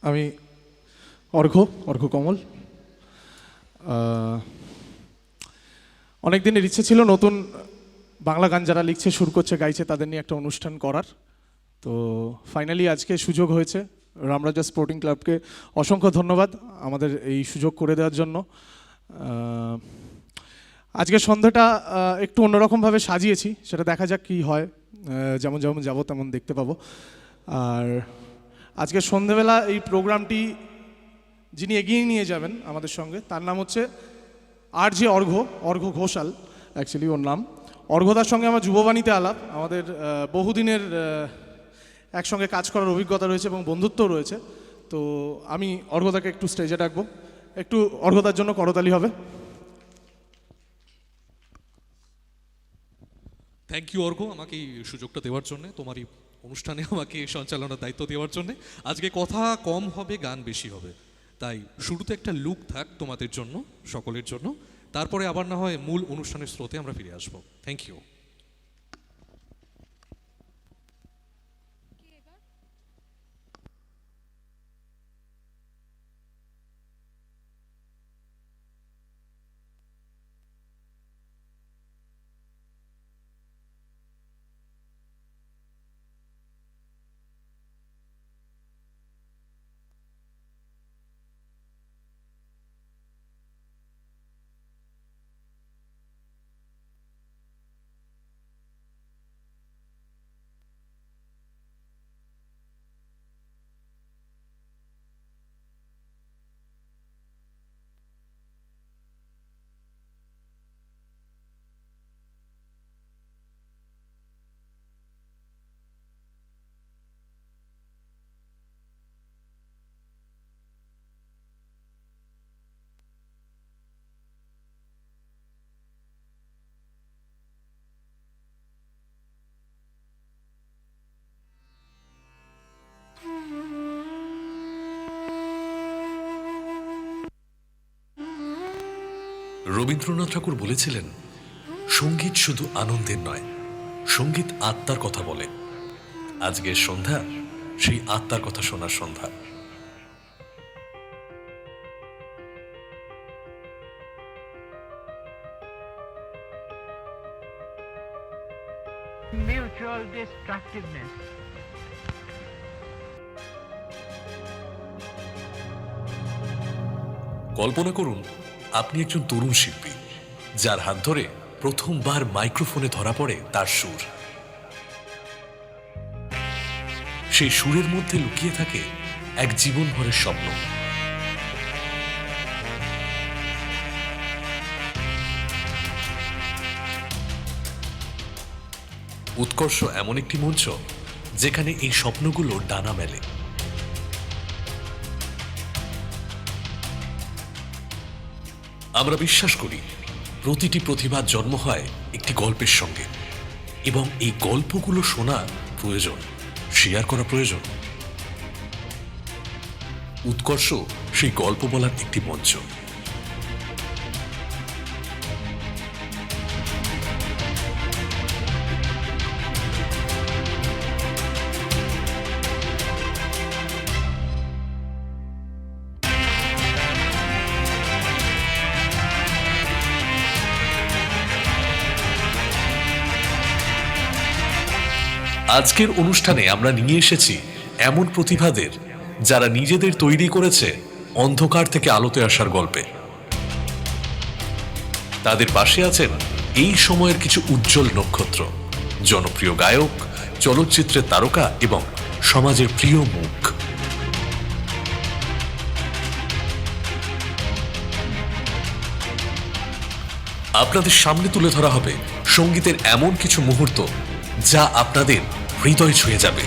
আমি অর্ঘ্য কমল। অনেক দিনের ইচ্ছে ছিল নতুন বাংলা গান যারা লিখছে, সুর করছে, গাইছে তাদের নিয়ে একটা অনুষ্ঠান করার। তো ফাইনালি আজকে সুযোগ হয়েছে। রামরাজা স্পোর্টিং ক্লাবকে অসংখ্য ধন্যবাদ আমাদের এই সুযোগ করে দেওয়ার জন্য। আজকে সন্ধ্যাটা একটু অন্যরকমভাবে সাজিয়েছি, সেটা দেখা যাক কী হয়। যেমন যেমন যাবো তেমন দেখতে পাবো। আর আজকে সন্ধেবেলা এই প্রোগ্রামটি যিনি এগিয়ে নিয়ে যাবেন আমাদের সঙ্গে, তার নাম হচ্ছে RJ অর্ঘ্য ঘোষাল, অ্যাকচুয়ালি ওর নাম। অর্ঘ্যদার সঙ্গে আমার যুববাণীতে আলাপ, আমাদের বহুদিনের একসঙ্গে কাজ করার অভিজ্ঞতা রয়েছে এবং বন্ধুত্বও রয়েছে। তো আমি অর্ঘ্যদাকে একটু স্টেজে ডাকবো, একটু অর্ঘ্যদার জন্য করতালি হবে। থ্যাংক ইউ অর্ঘ্য, আমাকে এই সুযোগটা দেওয়ার জন্য, তোমার এই অনুষ্ঠানে আমাকে সঞ্চালনার দায়িত্ব দেওয়ার জন্য। আজকে কথা কম হবে, গান বেশি হবে, তাই শুরুতে একটা লুক থাক তোমাদের জন্য, সকলের জন্য। তারপরে আবার না হয় মূল অনুষ্ঠানের স্রোতে আমরা ফিরে আসবো। Thank you. রবীন্দ্রনাথ ঠাকুর বলেছিলেন, সঙ্গীত শুধু আনন্দের নয়, সঙ্গীত আত্মার কথা বলে। আজকের সন্ধ্যা সেই আত্মার কথা শোনার সন্ধ্যা। Mutual destructiveness. কল্পনা করুন, আপনি একজন তরুণ শিল্পী, যার হাত ধরে প্রথমবার মাইক্রোফোনে ধরা পড়ে তার সুর। সেই সুরের মধ্যে লুকিয়ে থাকে এক জীবনভরের স্বপ্ন। উৎকর্ষ এমন একটি মঞ্চ যেখানে এই স্বপ্নগুলো ডানা মেলে। আমরা বিশ্বাস করি, প্রতিটি প্রতিভার জন্ম হয় একটি গল্পের সঙ্গে, এবং এই গল্পগুলো শোনা প্রয়োজন, শেয়ার করা প্রয়োজন। উৎকর্ষ সেই গল্প বলার একটি মঞ্চ। আজকের অনুষ্ঠানে আমরা নিয়ে এসেছি এমন প্রতিভাদের, যারা নিজেদের তৈরি করেছে অন্ধকার থেকে আলোতে আসার গল্পে। তাদের পাশে আছেন এই সময়ের কিছু উজ্জ্বল নক্ষত্র, জনপ্রিয় গায়ক, চলচ্চিত্রের তারকা এবং সমাজের প্রিয় মুখ। আপনাদের সামনে তুলে ধরা হবে সঙ্গীতের এমন কিছু মুহূর্ত যা আপনাদের হৃদয় ছুঁয়ে যাবে।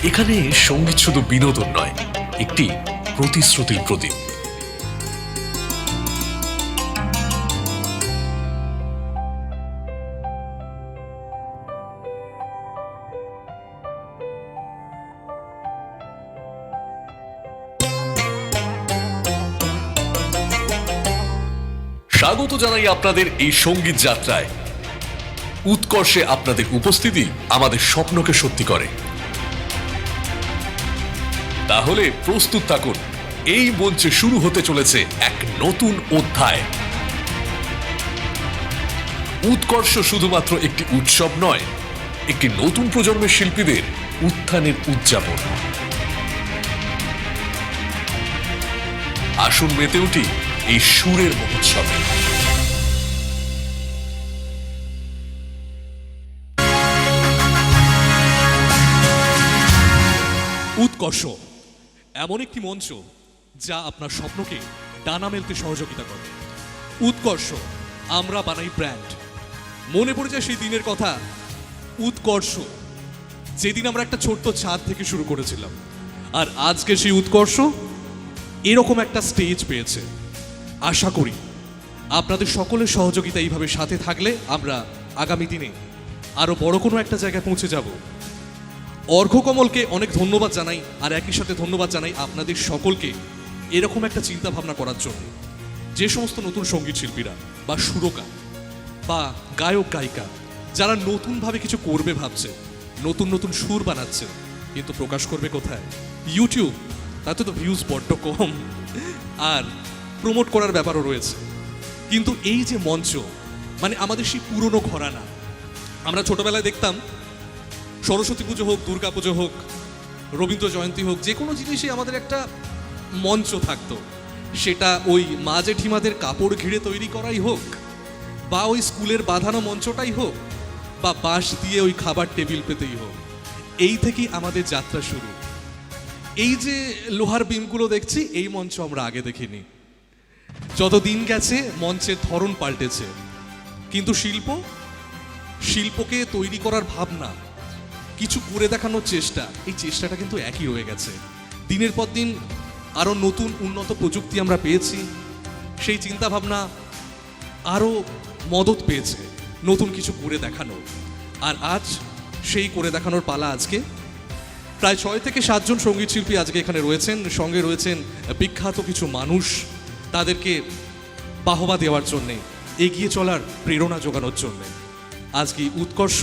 এখানে সঙ্গীত শুধু বিনোদন নয়, একটি প্রতিশ্রুতির প্রতীক। স্বাগত জানাই আপনাদের এই সঙ্গীত যাত্রায়। উৎকর্ষে আপনাদের উপস্থিতি আমাদের স্বপ্নকে সত্যি করে। তাহলে প্রস্তুত থাকুন, এই মঞ্চে শুরু হতে চলেছে এক নতুন অধ্যায়। উৎকর্ষ শুধুমাত্র একটি উৎসব নয়, একটি নতুন প্রজন্মের শিল্পীদের উত্থানের উদযাপন। আসুন মেতে উঠি এই সুরের মহোৎসবে। উৎকর্ষ এমন একটি মঞ্চ যা আপনার স্বপ্নকে ডানা মেলতে সহযোগিতা করে। উৎকর্ষ, আমরা বানাই ব্র্যান্ড। মনে পড়ে যায় সেই দিনের কথা, উৎকর্ষ যেদিন আমরা একটা ছোট্ট ছাদ থেকে শুরু করেছিলাম, আর আজকে সেই উৎকর্ষ এরকম একটা স্টেজ পেয়েছে। আশা করি আপনাদের সকলের সহযোগিতা এইভাবে সাথে থাকলে আমরা আগামী দিনে আরো বড় কোনো একটা জায়গায় পৌঁছে যাব। অর্ঘ্যকমলকে অনেক ধন্যবাদ জানাই, আর একই সাথে ধন্যবাদ জানাই আপনাদের সকলকে এরকম একটা চিন্তা ভাবনা করার জন্য। যে সমস্ত নতুন সঙ্গীত শিল্পীরা বা সুরকার বা গায়ক গায়িকা যারা নতুনভাবে কিছু করবে ভাবছে, নতুন নতুন সুর বানাচ্ছে, কিন্তু প্রকাশ করবে কোথায়? ইউটিউব। তাতে তো ভিউজ বড্ড কম, আর প্রমোট করার ব্যাপারও রয়েছে। কিন্তু এই যে মঞ্চ, মানে আমাদের সেই পুরনো ঘরানা, আমরা ছোটবেলায় দেখতাম সরস্বতী পুজো হোক, দুর্গা পুজো হোক, রবীন্দ্র জয়ন্তী হোক, যে কোনো জিনিসই আমাদের একটা মঞ্চ থাকতো। সেটা ওই মা জেঠিমাদের কাপড় ঘিরে তৈরি করাই হোক, বা ওই স্কুলের বাঁধানো মঞ্চটাই হোক, বা বাঁশ দিয়ে ওই খাবার টেবিল পেতেই হোক। এই থেকেই আমাদের যাত্রা শুরু। এই যে লোহার বিমগুলো দেখছি, এই মঞ্চ আমরা আগে দেখিনি। যত দিন গেছে মঞ্চের ধরন পাল্টেছে, কিন্তু শিল্পকে তৈরি করার ভাবনা, কিছু করে দেখানোর চেষ্টা, এই চেষ্টাটা কিন্তু একই রয়ে গেছে। দিনের পর দিন আরো নতুন উন্নত প্রযুক্তি আমরা পেয়েছি, সেই চিন্তা ভাবনা আরো মদত পেয়েছে নতুন কিছু করে দেখানো। আর আজ সেই করে দেখানোর পালা। আজকে প্রায় 6 থেকে 7 জন সঙ্গীত শিল্পী আজকে এখানে রয়েছেন, সঙ্গে রয়েছেন বিখ্যাত কিছু মানুষ, তাদেরকে বাহবা দেওয়ার জন্যে, এগিয়ে চলার প্রেরণা যোগানোর জন্যে। আজকে উৎকর্ষ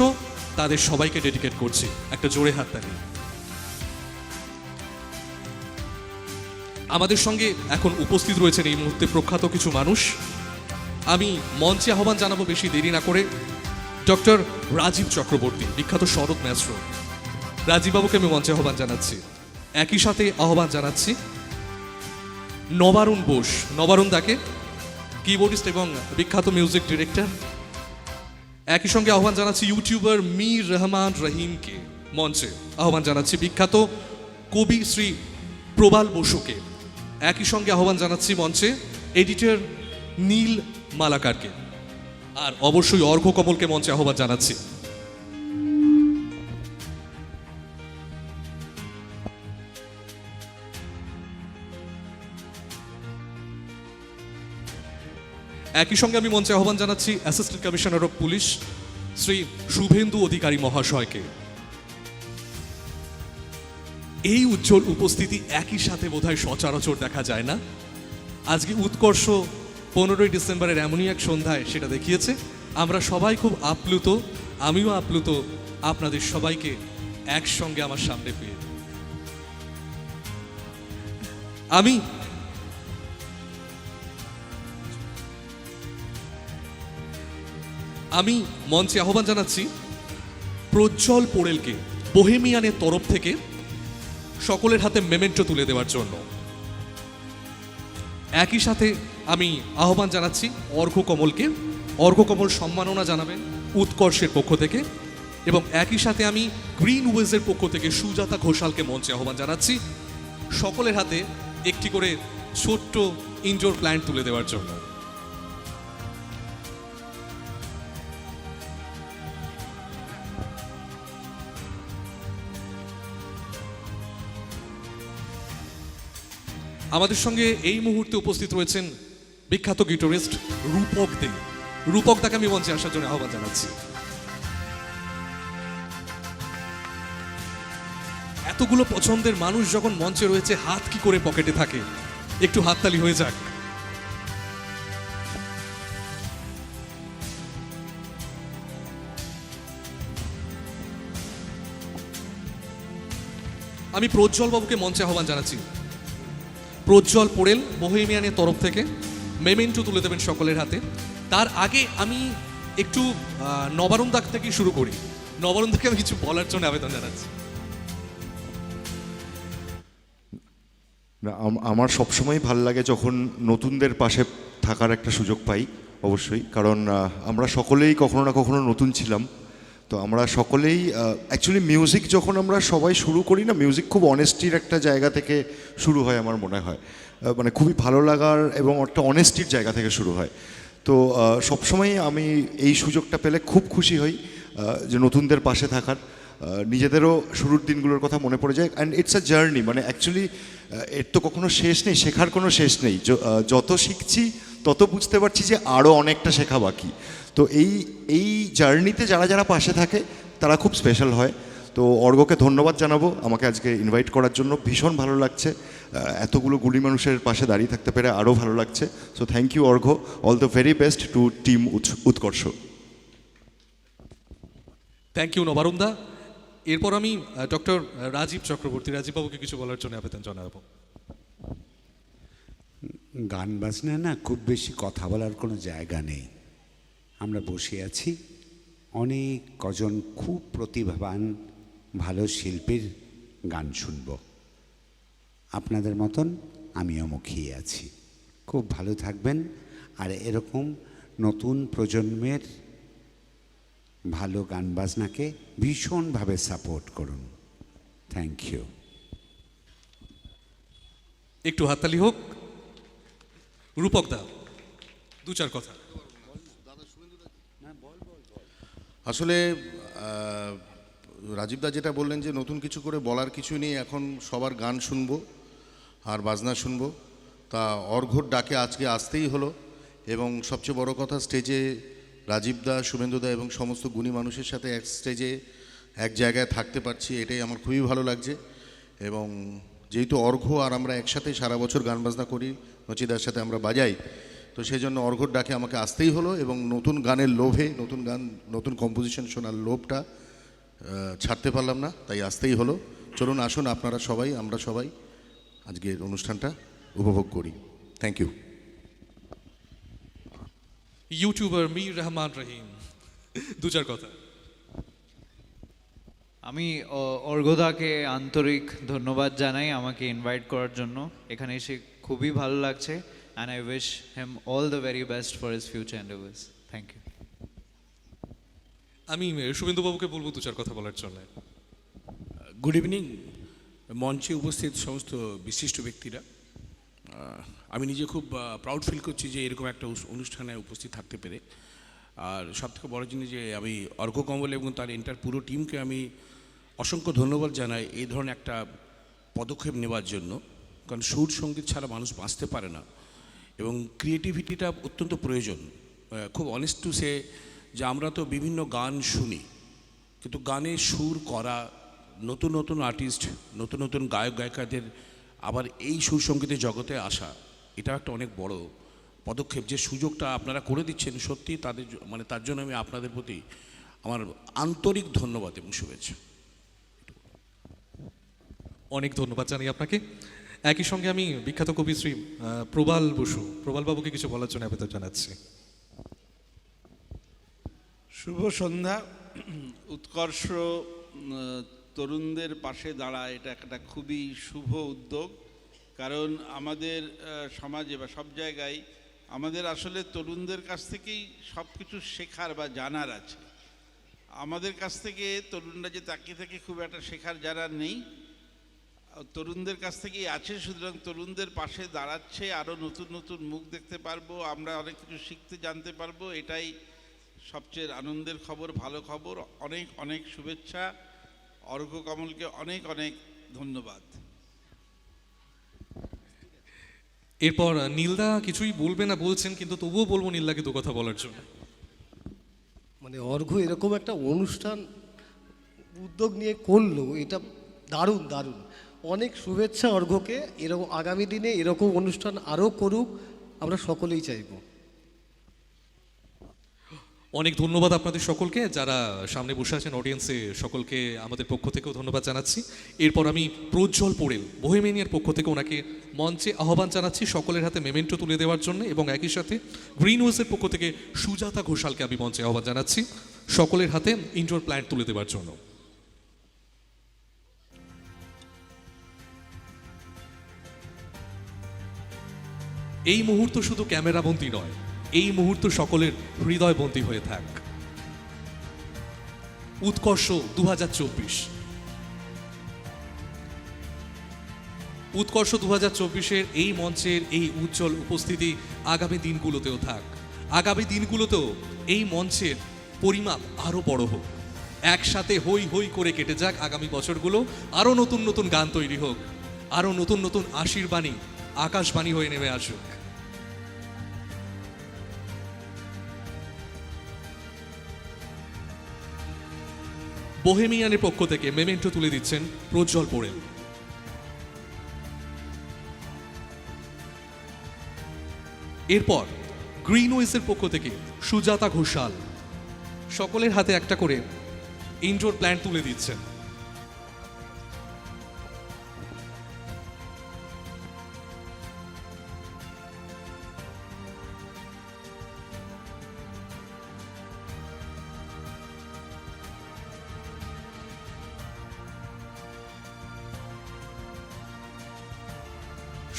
তাদের সবাইকে ডেডিকেট করছি, একটা জোরে হাততালি। আমাদের সঙ্গে এখন উপস্থিত রয়েছেন এই মুহূর্তে প্রখ্যাত কিছু মানুষ। আমি মঞ্চে আহ্বান জানাবো বেশি দেরি না করে ডক্টর রাজীব চক্রবর্তী, বিখ্যাত শরৎ ম্যাস্ট্রো। রাজীববাবুকে আমি মঞ্চে আহ্বান জানাচ্ছি। একই সাথে আহ্বান জানাচ্ছি নবারুণ বোস, নবারুণ দাকে, কিবোর্ডিস্ট এবং বিখ্যাত মিউজিক ডিরেক্টর। একই সঙ্গে আহ্বান জানাচ্ছি ইউটিউবার মীর রহমান রহিমকে, মঞ্চে আহ্বান জানাচ্ছি বিখ্যাত কবি শ্রী প্রবাল বসুকে। একই সঙ্গে আহ্বান জানাচ্ছি মঞ্চে এডিটর নীল মালাকারকে, আর অবশ্যই অর্ঘ্যকমলকে মঞ্চে আহ্বান জানাচ্ছি। একই সঙ্গে আমি মঞ্চে আহ্বান জানাচ্ছি assistant commissioner of police Shri Suvendu Adhikari মহাশয়কে। এই উজ্জ্বল উপস্থিতি একই সাথে বোধহয় সচরাচর দেখা যায় না। আজকে উৎকর্ষ 15ই ডিসেম্বরের এমনই এক সন্ধ্যায় সেটা দেখিয়েছে। আমরা সবাই খুব আপ্লুত, আমিও আপ্লুত আপনাদের সবাইকে একসঙ্গে আমার সামনে পেয়ে। আমি মঞ্চে আহ্বান জানাচ্ছি প্রজ্জ্বল পোড়েলকে বোহেমিয়ানের তরফ থেকে সকলের হাতে মেমেন্টো তুলে দেওয়ার জন্য। একই সাথে আমি আহ্বান জানাচ্ছি অর্ঘ্যকমলকে, অর্ঘ্যকমল সম্মাননা জানাবেন উৎকর্ষের পক্ষ থেকে। এবং একই সাথে আমি গ্রিন ওয়েজের পক্ষ থেকে সুজাতা ঘোষালকে মঞ্চে আহ্বান জানাচ্ছি সকলের হাতে একটি করে ছোট্ট ইনডোর প্ল্যান্ট তুলে দেওয়ার জন্য। আমাদের সঙ্গে এই মুহূর্তে উপস্থিত রয়েছেন বিখ্যাত গিটারিস্ট রূপক দে। রূপক দাকে আমি মঞ্চে আসার জন্য আহ্বান জানাচ্ছি। এতগুলো পছন্দের মানুষ যখন মঞ্চে রয়েছে, হাত কি করে পকেটে থাকে? একটু হাততালি হয়ে যাক। আমি প্রজ্জ্বল বাবুকে মঞ্চে আহ্বান জানাচ্ছি। প্রজ্জ্বল পোড়েল বোহেমিয়ানের তরফ থেকে মেমেন্টো তুলে দেবেন সকলের হাতে। তার আগে আমি একটু নবারুণ দাগ থেকে শুরু করি। নবারুণ দাকে আমি কিছু বলার জন্য আবেদন জানাচ্ছি। না, আমার সবসময় ভাল লাগে যখন নতুনদের পাশে থাকার একটা সুযোগ পাই, অবশ্যই। কারণ আমরা সকলেই কখনো না কখনো নতুন ছিলাম। তো আমরা সকলেই অ্যাকচুয়ালি মিউজিক যখন আমরা সবাই শুরু করি না, মিউজিক খুব অনেস্টির একটা জায়গা থেকে শুরু হয় আমার মনে হয়। মানে খুবই ভালো লাগার এবং একটা অনেস্টির জায়গা থেকে শুরু হয়। তো সবসময় আমি এই সুযোগটা পেলে খুব খুশি হই যে নতুনদের পাশে থাকার। নিজেদেরও শুরুর দিনগুলোর কথা মনে পড়ে যায়। অ্যান্ড ইটস আ জার্নি, মানে অ্যাকচুয়ালি এর তো কখনো শেষ নেই, শেখার কোনো শেষ নেই। যত শিখছি তত বুঝতে পারছি যে আরও অনেকটা শেখা বাকি। তো এই জার্নিতে যারা যারা পাশে থাকে তারা খুব স্পেশাল হয়। তো অর্ঘ্যকে ধন্যবাদ জানাবো আমাকে আজকে ইনভাইট করার জন্য। ভীষণ ভালো লাগছে, এতগুলো গুণী মানুষের পাশে দাঁড়িয়ে থাকতে পেরে আরও ভালো লাগছে। So thank you Arghya, all the very best to team Utkarsh. Thank you Nabarun দা। এরপর আমি ডক্টর রাজীব চক্রবর্তী, রাজীব বাবুকে কিছু বলার জন্য আবেদন জানাবো। গান বাজনা না খুব বেশি কথা বলার কোনো জায়গা নেই। আমরা বসে আছি, অনেক কজন খুব প্রতিভাবান ভালো শিল্পীর গান শুনব। আপনাদের মতন আমিও মুখিয়ে আছি। খুব ভালো থাকবেন, আর এরকম নতুন প্রজন্মের ভালো গান বাজনাকে ভীষণভাবে সাপোর্ট করুন। Thank you. একটু হাততালি হোক। রূপক দা, দু চার কথা। আসলে রাজীবদা যেটা বললেন যে নতুন কিছু করে বলার কিছু নেই, এখন সবার গান শুনবো আর বাজনা শুনবো। তা অর্ঘ্যর ডাকে আজকে আসতেই হলো। এবং সবচেয়ে বড় কথা, স্টেজে রাজীবদা, শুভেন্দুদা এবং সমস্ত গুণী মানুষের সাথে এক স্টেজে এক জায়গায় থাকতে পারছি, এটাই আমার খুবই ভালো লাগছে। এবং যেহেতু অর্ঘ্য আর আমরা একসাথে সারা বছর গান বাজনা করি, নচিদার সাথে আমরা বাজাই, তো সেই জন্য অর্ঘ্যর ডাকে আমাকে আসতেই হলো। এবং নতুন গানের লোভে, নতুন গান, নতুন কম্পোজিশন শোনার লোভটা ছাড়তে পারলাম না, তাই আসতেই হলো। চলুন আসুন আপনারা সবাই, আমরা সবাই আজকের অনুষ্ঠানটা উপভোগ করি। Thank you. Youtuber Mir Rahman Rahim, দু চার কথা। আমি অর্ঘ্যদাকে আন্তরিক ধন্যবাদ জানাই আমাকে ইনভাইট করার জন্য। এখানে এসে খুবই ভালো লাগছে, and I wish him all the very best for his future endeavours. Thank you. আমি শুভেন্দু বাবুকে বলবো দু চার কথা বলার জন্য। গুড ইভিনিং মঞ্চে উপস্থিত সমস্ত বিশিষ্ট ব্যক্তিরা। আমি নিজে খুব প্রাউড ফিল করছি যে এরকম একটা অনুষ্ঠানে উপস্থিত থাকতে পেরে। আর সবথেকে বড় জিনিস যে আমি অর্ঘ্য কমল এবং তার এন্টার পুরো টিমকে আমি অসংখ্য ধন্যবাদ জানাই এই ধরনের একটা পদক্ষেপ নেওয়ার জন্য। কারণ সুর সঙ্গীত ছাড়া মানুষ বাঁচতে পারে না, এবং ক্রিয়েটিভিটিটা অত্যন্ত প্রয়োজন। খুব অনেস্ট টু সে যে আমরা তো বিভিন্ন গান শুনি, কিন্তু গানে সুর করা, নতুন নতুন আর্টিস্ট, নতুন নতুন গায়ক গায়িকাদের আবার এই সুর সঙ্গীতের জগতে আসা, এটা একটা অনেক বড় পদক্ষেপ। যে সুযোগটা আপনারা করে দিচ্ছেন, সত্যি তাদের মানে তার জন্য আমি আপনাদের প্রতি আমার আন্তরিক ধন্যবাদ এবং শুভেচ্ছা। অনেক ধন্যবাদ জানাই আপনাকে। একই সঙ্গে আমি বিখ্যাত কবি শ্রী প্রবাল বসু, প্রবাল বাবুকে কিছু বলার জন্য আবেদন জানাচ্ছি। শুভ সন্ধ্যা। উৎকর্ষ তরুণদের পাশে দাঁড়ায়, এটা একটা খুবই শুভ উদ্যোগ। কারণ আমাদের সমাজে বা সব জায়গায় আমাদের আসলে তরুণদের কাছ থেকেই সব কিছু শেখার বা জানার আছে। আমাদের কাছ থেকে তরুণরা যে তাকিয়ে থাকে খুব একটা শেখার জানার নেই, তরুণদের কাছ থেকেই আছে। সুতরাং তরুণদের পাশে দাঁড়াচ্ছে, আরও নতুন নতুন মুখ দেখতে পারবো, আমরা অনেক কিছু শিখতে জানতে পারবো, এটাই সবচেয়ে আনন্দের খবর, ভালো খবর। অনেক অনেক শুভেচ্ছা। অর্ঘ্য কমলকে অনেক অনেক ধন্যবাদ। এরপর নীলদা কিছুই বলবে না বলছেন, কিন্তু তবুও বলবো নীলদাকে দু কথা বলার জন্য। মানে অর্ঘ্য এরকম একটা অনুষ্ঠান উদ্যোগ নিয়ে করলো, এটা দারুণ দারুণ। অনেক শুভেচ্ছা অর্ঘ্যকে। এরকম আগামী দিনে এরকম অনুষ্ঠান আরও করুক, আমরা সকলেই চাইব। অনেক ধন্যবাদ আপনাদের সকলকে, যারা সামনে বসে আছেন অডিয়েন্সে সকলকে আমাদের পক্ষ থেকেও ধন্যবাদ জানাচ্ছি। এরপর আমি প্রজ্জ্বল পোড়েল বোহেমিয়ানের পক্ষ থেকে ওনাকে মঞ্চে আহ্বান জানাচ্ছি সকলের হাতে মেমেন্টো তুলে দেওয়ার জন্য, এবং একই সাথে গ্রিন ওয়েজের পক্ষ থেকে সুজাতা ঘোষালকে আমি মঞ্চে আহ্বান জানাচ্ছি সকলের হাতে ইনডোর প্ল্যান্ট তুলে দেওয়ার জন্য। এই মুহূর্ত শুধু ক্যামেরাবন্দী নয়, এই মুহূর্ত সকলের হৃদয়বন্দী হয়ে থাক। উৎকর্ষ 2024, উৎকর্ষ 2024-এর এই মঞ্চের এই উজ্জ্বল উপস্থিতি আগামী দিনগুলোতেও থাক। আগামী দিনগুলোতেও এই মঞ্চের পরিমাপ আরও বড় হোক, একসাথে হই হই করে কেটে যাক আগামী বছরগুলো, আরও নতুন নতুন গান তৈরি হোক, আরও নতুন নতুন আশীর্বাণী আকাশবাণী হয়ে নেমে আসুক। বোহেমিয়ানের পক্ষ থেকে মেমেন্টো তুলে দিচ্ছেন প্রজ্জ্বল পোড়েল। এরপর গ্রিন ওয়েজের পক্ষ থেকে সুজাতা ঘোষাল সকলের হাতে একটা করে ইনডোর প্ল্যান্ট তুলে দিচ্ছেন।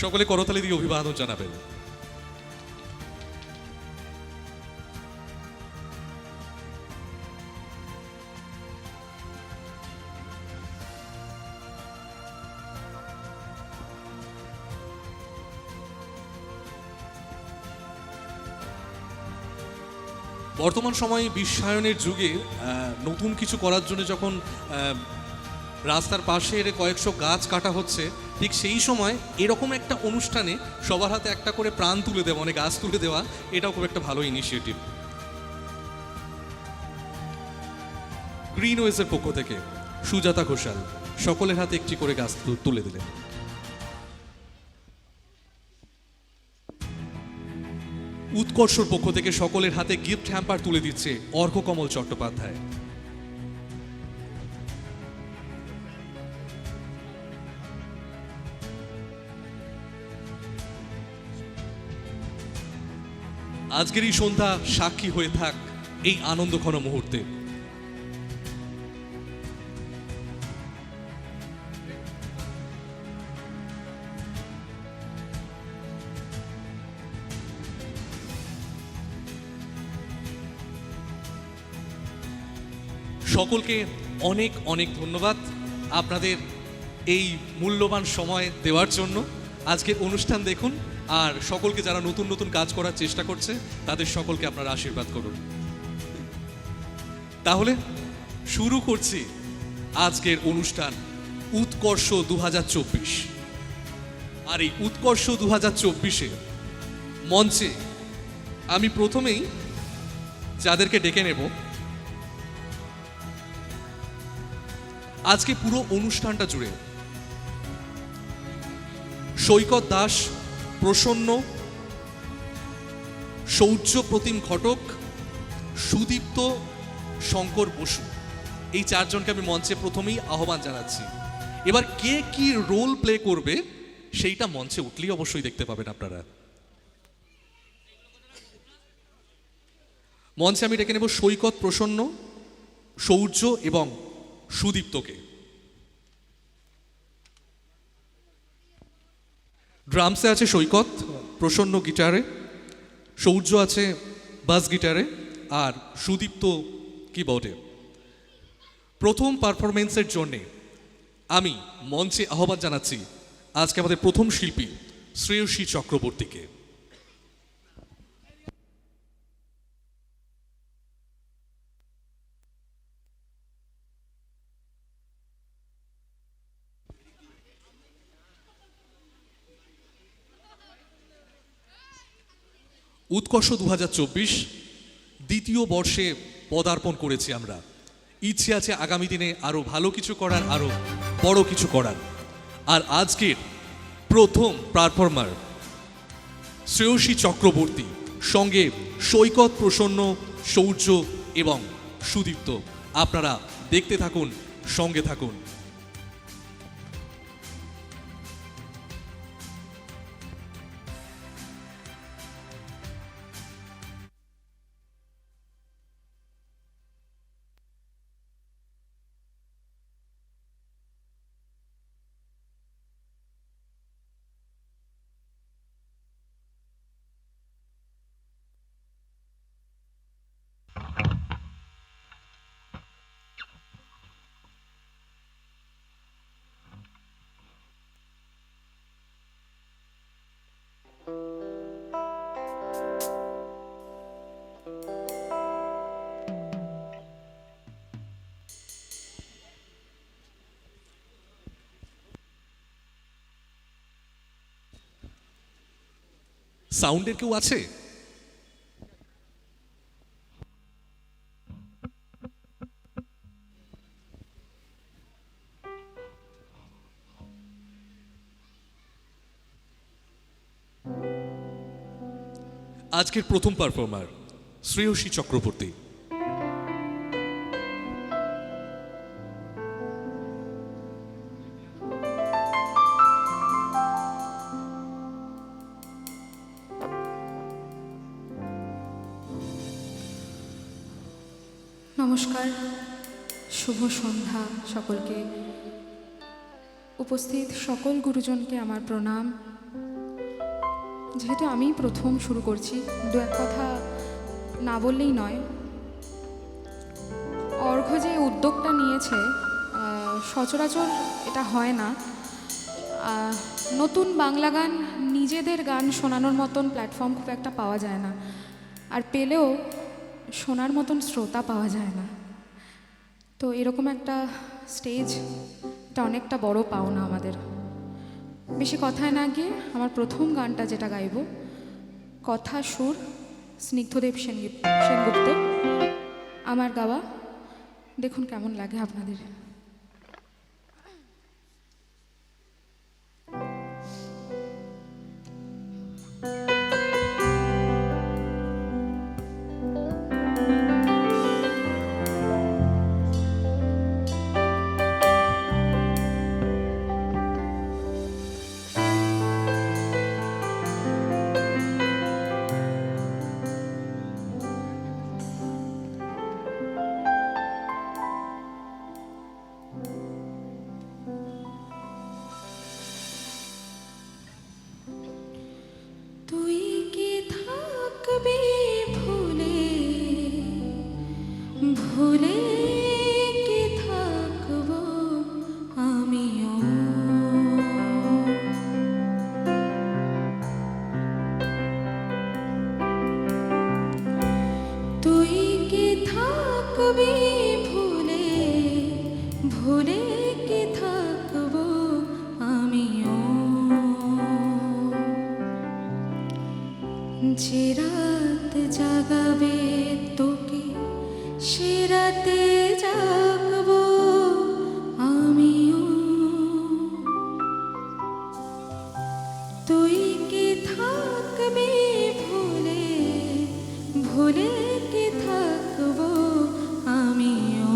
সকলে করতালি দিয়ে অভিবাদন জানাবেন। বর্তমান সময়ে বিশ্বায়নের যুগে নতুন কিছু করার জন্য যখন রাস্তার পাশের কয়েকশো গাছ কাটা হচ্ছে, ঠিক সেই সময় এরকম একটা অনুষ্ঠানে সবার হাতে একটা করে প্রাণ তুলে দেওয়া, মানে গাছ তুলে দেওয়া, এটাও খুব একটা ভালো ইনিশিয়েটিভ। গ্রিন ওয়েজের পক্ষ থেকে সুজাতা ঘোষাল সকলের হাতে একটি করে গাছ তুলে দিলেন। উৎকর্ষর পক্ষ থেকে সকলের হাতে গিফট হ্যাম্পার তুলে দিচ্ছে অর্ঘ্যকমল চট্টোপাধ্যায়। আজকের এই সন্ধ্যা সাক্ষী হয়ে থাক এই আনন্দঘন মুহূর্তে। সকলকে অনেক অনেক ধন্যবাদ আপনাদের এই মূল্যবান সময় দেওয়ার জন্য। আজকের অনুষ্ঠান দেখুন, আর সকলকে যারা নতুন নতুন কাজ করার চেষ্টা করছে তাদের সকলকে আপনারা আশীর্বাদ করুন। তাহলে শুরু করছি আজকের অনুষ্ঠান উৎকর্ষ 2024। আর এই উৎকর্ষ 2024-এ মঞ্চে আমি প্রথমেই যাদেরকে ডেকে নেব, আজকে পুরো অনুষ্ঠানটা জুড়ে সৈকত দাস, প্রসন্ন, শৌর্য প্রতিম ঘটক, সুদীপ্ত, শঙ্কর বসু, এই চারজনকে আমি মঞ্চে প্রথমেই আহ্বান জানাচ্ছি। এবার কে কি রোল প্লে করবে সেইটা মঞ্চে উঠলেই অবশ্যই দেখতে পাবেন আপনারা। মঞ্চে আমি ডেকে নেব সৈকত, প্রসন্ন, শৌর্য এবং সুদীপ্তকে। ড্রামসে আছে সৈকত, প্রসন্ন গিটারে, শৌর্য আছে বাস গিটারে, আর সুদীপ্ত কিবোর্ডে। প্রথম পারফরমেন্সের জন্যে আমি মঞ্চে আহ্বান জানাচ্ছি আজকে আমাদের প্রথম শিল্পী শ্রেয়সী চক্রবর্তীকে। উৎকর্ষ 2024 দ্বিতীয় বর্ষে পদার্পণ করেছি আমরা। ইচ্ছে আছে আগামী দিনে আরো ভালো কিছু করার, আরো বড় কিছু করার। আর আজকের প্রথম পারফর্মার শ্রেয়সী চক্রবর্তী, সঙ্গে সৈকত, প্রসন্ন, শৌর্য এবং সুদীপ্ত। আপনারা দেখতে থাকুন, সঙ্গে থাকুন। সাউন্ডের কেউ আছে? আজকের প্রথম পারফর্মার শ্রেয়সী চক্রবর্তী। নমস্কার, শুভ সন্ধ্যা সকলকে। উপস্থিত সকল গুরুজনকে আমার প্রণাম। যেহেতু আমি প্রথম শুরু করছি, দু এক কথা না বললেই নয়। অর্ঘ্য যে উদ্যোগটা নিয়েছে, সচরাচর এটা হয় না। নতুন বাংলা গান, নিজেদের গান শোনানোর মতন প্ল্যাটফর্ম খুব একটা পাওয়া যায় না, আর পেলেও শোনার মতন শ্রোতা পাওয়া যায় না। তো এরকম একটা স্টেজ, এটা অনেকটা বড় পাওনা আমাদের। বেশি কথায় না গিয়ে আমার প্রথম গানটা যেটা গাইব, কথা সুর স্নিগ্ধদেব সেনগুপ্তের, আমার গাওয়া। দেখুন কেমন লাগে আপনাদের। ভুলে কি থাকবো আমিও, তুই কি থাকবি ভুলে, ভুলে কি থাকবো আমিও। যে রাত জাগাবে তোকে, সে রাতে জাগবো আমিও। তুই কি থাকবি ভুলে, ভুলে কি থাকবো আমিও।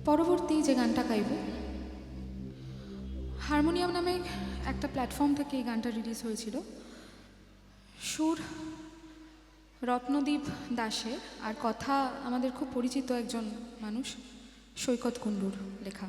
পরবর্তী যে গানটা গাইব, হারমোনিয়াম নামে একটা প্ল্যাটফর্ম থেকে এই গানটা রিলিজ হয়েছিল। সুর রত্নদীপ দাসের, আর কথা আমাদের খুব পরিচিত একজন মানুষ, সৈকত কুণ্ডুর লেখা।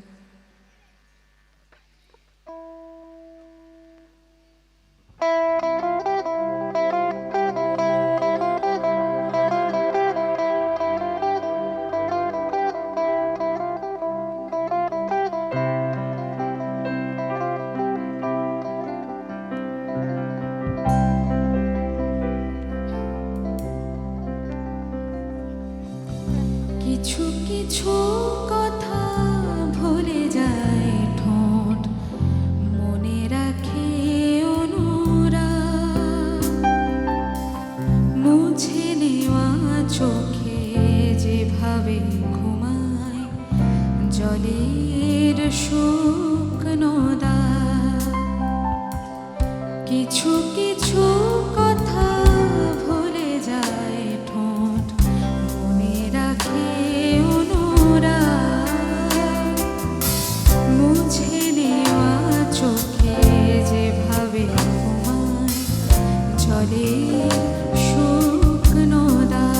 কিছু কিছু কথা ভুলে যায় ঠোঁট, মনে রাখে অনুরাগ, মুছে নেওয়া চোখে যেভাবে ঘুমায় জলের শুকনো দাগ। কিছু কিছু কথা ভুলে যায় ঠোঁট, মনে রাখে অনুরাগ, মুছে নেওয়া চোখে যেভাবে ঘুমায় জলের শুকনো দাগ।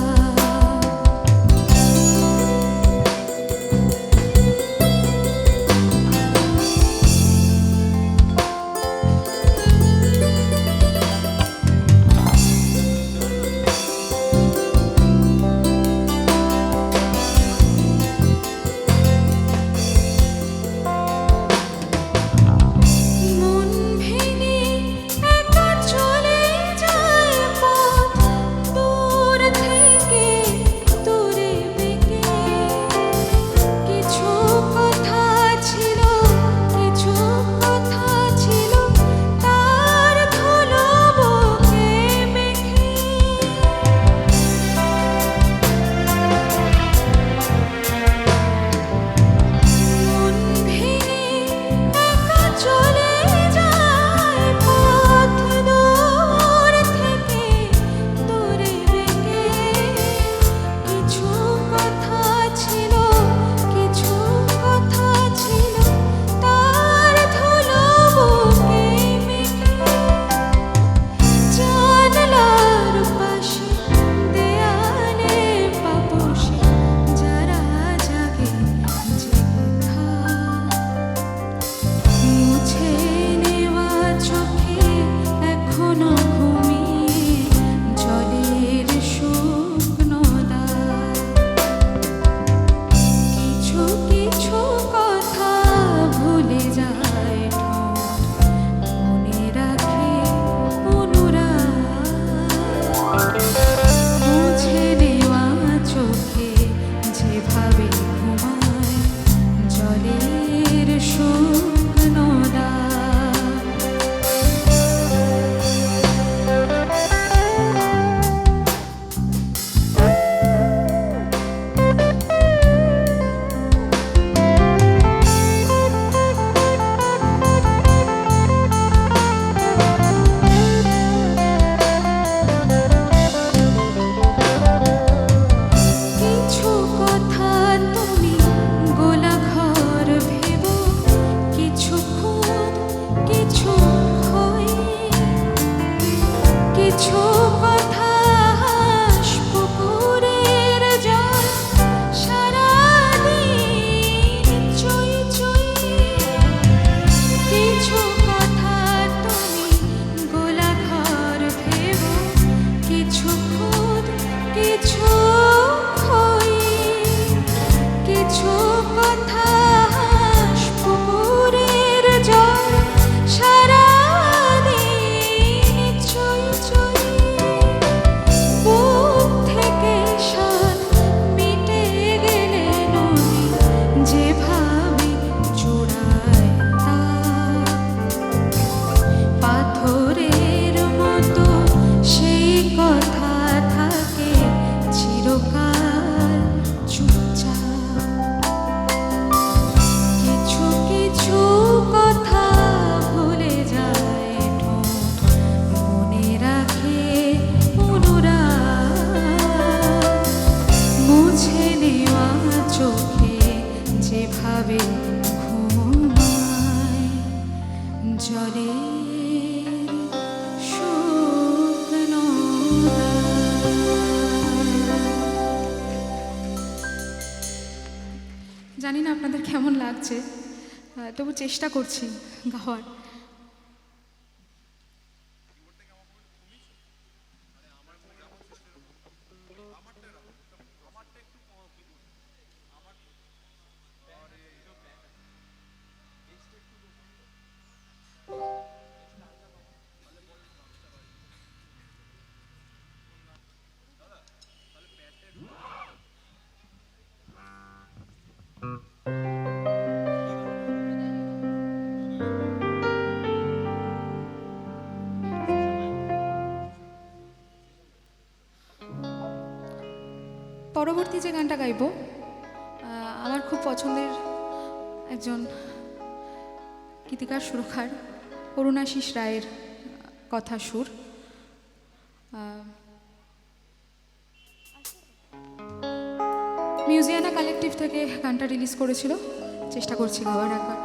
জানি না আপনাদের কেমন লাগছে, তবু চেষ্টা করছি গাওয়ার। পরবর্তী যে গানটা গাইব আমার খুব পছন্দের একজন গীতিকার সুরকার অরুণাশিস রায়ের কথা সুর। মিউজিয়ানা কালেকটিভ থেকে গানটা রিলিজ করেছিল, চেষ্টা করছি গাওয়ার একবার।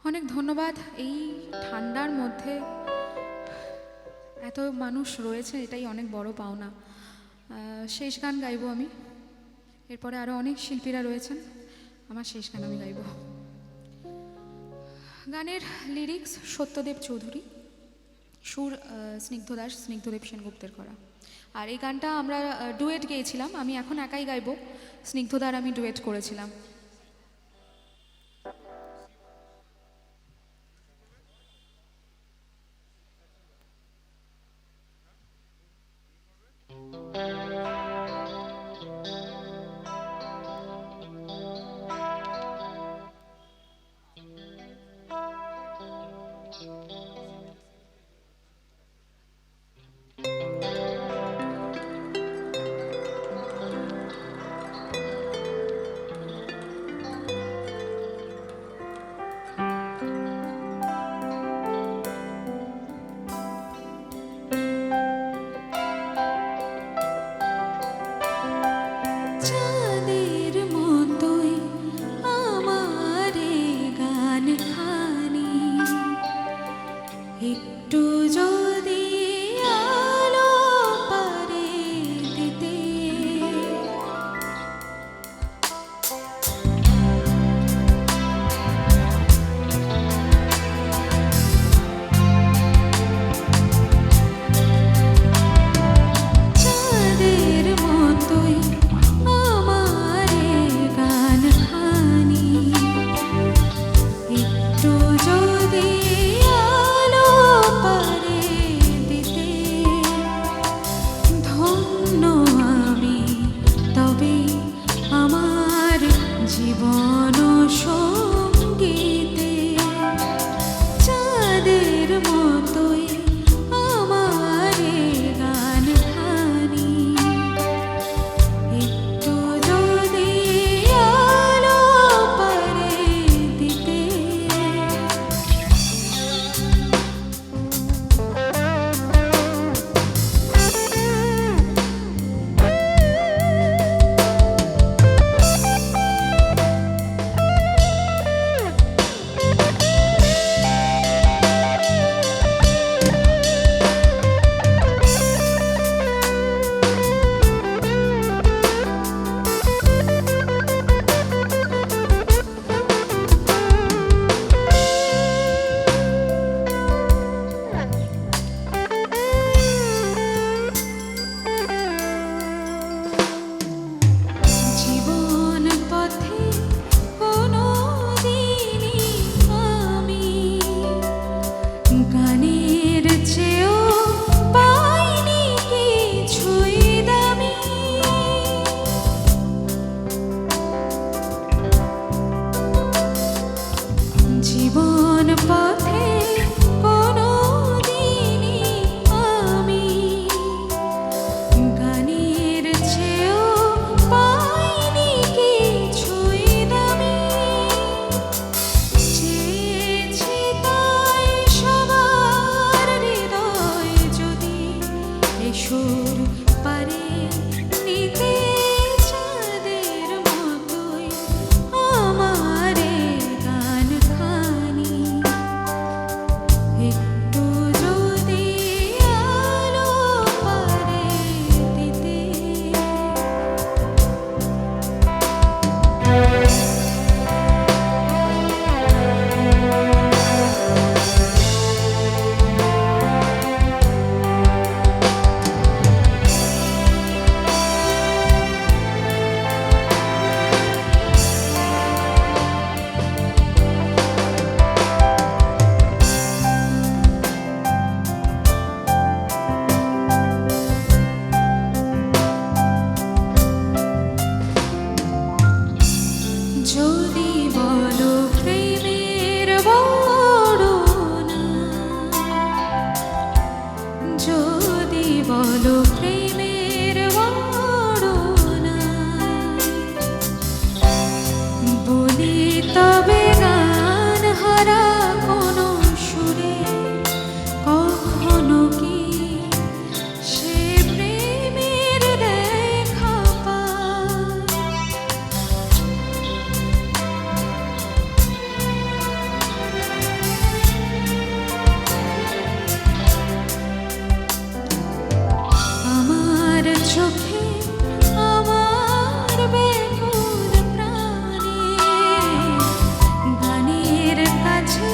অনেক ধন্যবাদ। এই ঠান্ডার মধ্যে এত মানুষ রয়েছে, এটাই অনেক বড় পাওনা। শেষ গান গাইবো আমি, এরপরে আরও অনেক শিল্পীরা রয়েছেন, আমার শেষ গান আমি গাইব। গানের লিরিক্স সত্যদেব চৌধুরী, সুর স্নিগ্ধ দাস, স্নিগ্ধদেব সেনগুপ্তের করা। আর এই গানটা আমরা ডুয়েট গেয়েছিলাম, আমি এখন একাই গাইব, স্নিগ্ধদার আমি ডুয়েট করেছিলাম। একটু যদি আলো পারে চোখে আমার বেকুল প্রাণে গানের কাছে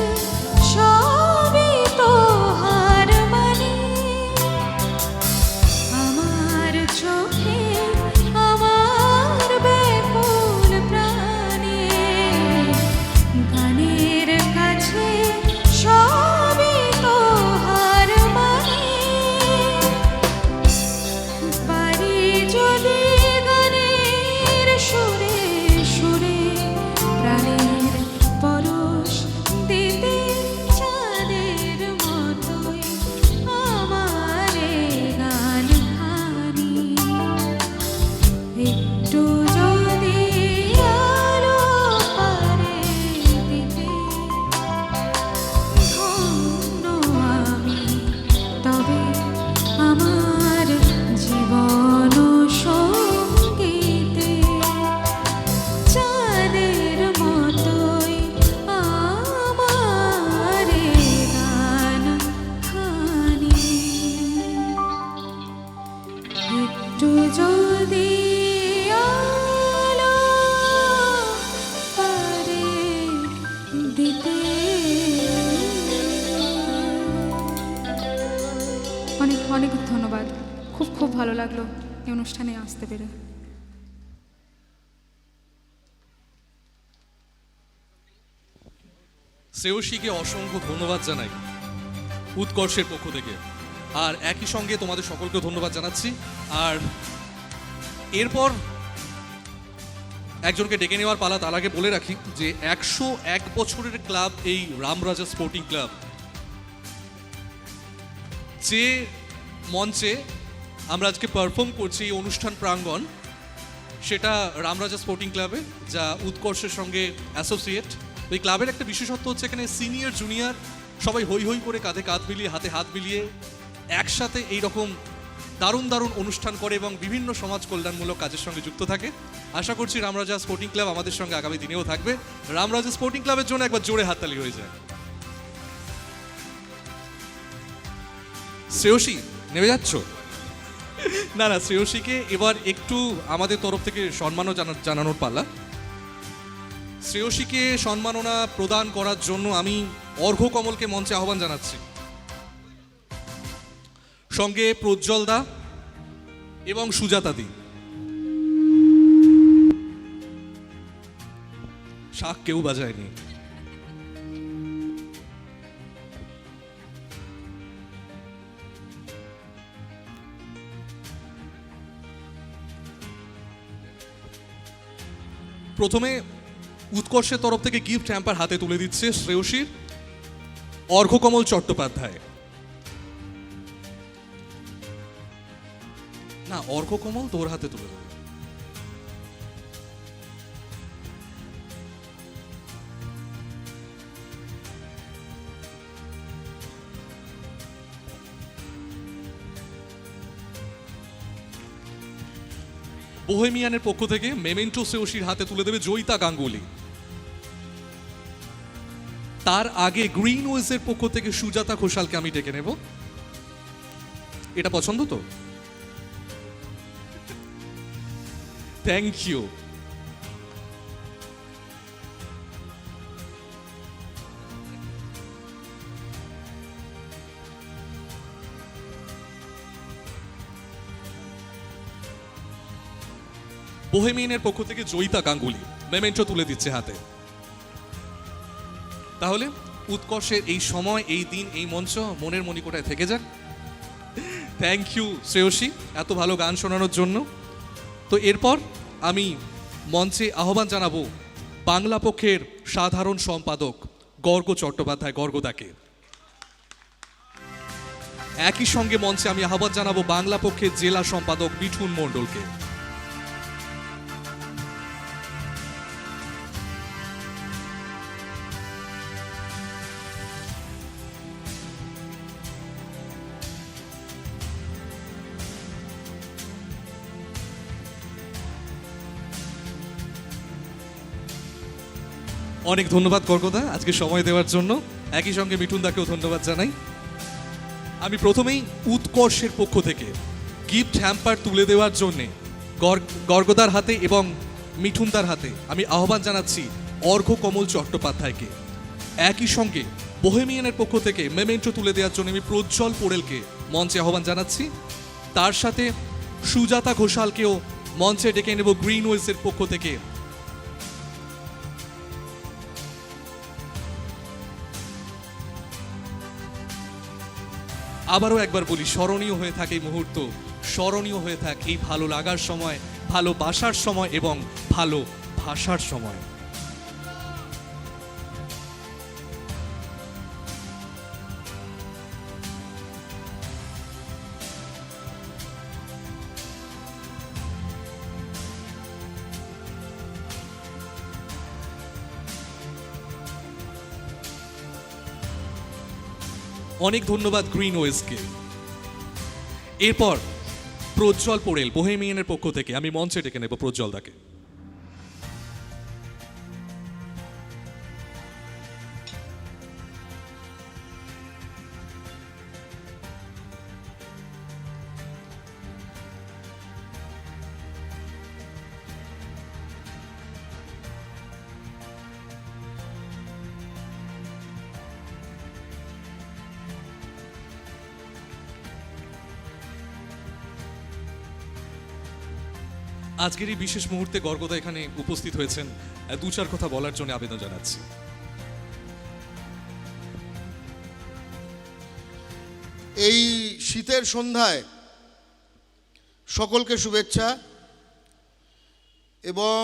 সবই তো হার মানে আমার চোখে আমার বেকুল প্রাণে গানের কাছে সবই তো হার মানে পারি যদি গানের সুরে সুরে প্রাণের পরশ দিতে চাঁদের মতোই আমার এই গান খানি একটু যদি আলো পারে দিতে ধন্য আমি তবে আমার জীবন সঙ্গীতে চাঁদের মতোই আমার এই গান খানি একটু যদি আলো পারে দিতে অনেক অনেক ধন্যবাদ খুব খুব ভালো লাগলো এই অনুষ্ঠানে আসতে পেরে শ্রেয়সীকে অসংখ্য ধন্যবাদ জানাই উৎকর্ষের পক্ষ থেকে, আর একই সঙ্গে তোমাদের সকলকে ধন্যবাদ জানাচ্ছি। আর এরপর একজনকে ডেকে নেওয়ার পালা, তার আগে বলে রাখি যে 101 বছরের ক্লাব এই রামরাজা স্পোর্টিং ক্লাব, যে মঞ্চে আমরা আজকে পারফর্ম করছি এই অনুষ্ঠান প্রাঙ্গণ, সেটা রামরাজা স্পোর্টিং ক্লাবে, যা উৎকর্ষের সঙ্গে অ্যাসোসিয়েট। এই ক্লাবের একটা বিশেষত্ব হচ্ছে এখানে সিনিয়র জুনিয়র সবাই হৈ হৈ করে কাঁধে কাঁধ মিলিয়ে হাতে হাত মিলিয়ে একসাথে এই রকম দারুণ দারুণ অনুষ্ঠান করে এবং বিভিন্ন সমাজ কল্যাণমূলক কাজের সঙ্গে যুক্ত থাকে। আশা করছি রামরাজা স্পোর্টিং ক্লাব আমাদের সঙ্গে আগামী দিনেও থাকবে। রামরাজা স্পোর্টিং ক্লাবের জন্য একবার জোরে হাততালি হয়ে যায়। শ্রেয়সী নেমে যাচ্ছ? না না, শ্রেয়সীকে এবার একটু আমাদের তরফ থেকে সম্মানও জানানোর পালা। শ্রেয়সীকে সম্মাননা প্রদান করার জন্য আমি অর্ঘ্য কমলকে মঞ্চে আহ্বান জানাচ্ছি, সঙ্গে প্রজ্জ্বল দা এবং সুজাতা দি। শাক কেউ বাজায়নি। প্রথমে উৎকর্ষের তরফ থেকে গিফট হ্যাম্পার হাতে তুলে দিচ্ছে শ্রেয়সীর অর্ঘ্যকমল চট্টোপাধ্যায়। না, অর্ঘ্যকমল তোর হাতে তুলে দেবে। বোহেমিয়ানের পক্ষ থেকে মেমেন্টো শ্রেয়সীর হাতে তুলে দেবে জয়িতা গাঙ্গুলি। তার আগে গ্রিন ওয়েজের পক্ষ থেকে সুজাতা ঘোষালকে আমি ডেকে নেব। এটা পছন্দ তো? Thank you. বোহেমিয়ানের পক্ষ থেকে জয়িতা গাঙ্গুলি মেমেন্টো তুলে দিচ্ছে হাতে। তাহলে উৎকর্ষের এই সময়, এই দিন, এই মঞ্চ মনের মণিকোঠায় থেকে যাক। থ্যাংক ইউ শ্রেয়সী এত ভালো গান শোনানোর জন্য। তো এরপর আমি মঞ্চে আহ্বান জানাবো বাংলা পক্ষের সাধারণ সম্পাদক গর্গ চট্টোপাধ্যায়, গর্গদাকে। একই সঙ্গে মঞ্চে আমি আহ্বান জানাবো বাংলা পক্ষের জেলা সম্পাদক মিঠুন মণ্ডলকে। অনেক ধন্যবাদ গর্গদা আজকে সময় দেওয়ার জন্য। একই সঙ্গে মিঠুন দাকেও ধন্যবাদ জানাই। আমি প্রথমেই উৎকর্ষের পক্ষ থেকে গিফট হ্যাম্পার তুলে দেওয়ার জন্যে গর্গদার হাতে এবং মিঠুনদার হাতে আমি আহ্বান জানাচ্ছি অর্ঘ্য কমল চট্টোপাধ্যায়কে। একই সঙ্গে বোহেমিয়ানের পক্ষ থেকে মেমেন্টো তুলে দেওয়ার জন্য আমি প্রজ্জ্বল পোড়েলকে মঞ্চে আহ্বান জানাচ্ছি। তার সাথে সুজাতা ঘোষালকেও মঞ্চে ডেকে নেব গ্রিন ওয়েসের পক্ষ থেকে। আবারও একবার বলি, স্মরণীয় হয়ে থাকে এই মুহূর্ত, স্মরণীয় হয়ে থাকে এই ভালো লাগার সময়, ভালোবাসার সময় এবং ভালো ভাষার সময়। অনেক ধন্যবাদ গ্রিন ওয়েসকে। এরপর প্রজ্জ্বল পোড়েল বোহেমিয়ানের পক্ষ থেকে আমি মঞ্চে ডেকে নেব প্রজ্জ্বল দাকে। আজকের এই বিশেষ মুহূর্তে গর্গদা এখানে উপস্থিত হয়েছেন, দু চার কথা বলার জন্য আবেদন জানাচ্ছি। এই শীতের সন্ধ্যায় সকলকে শুভেচ্ছা এবং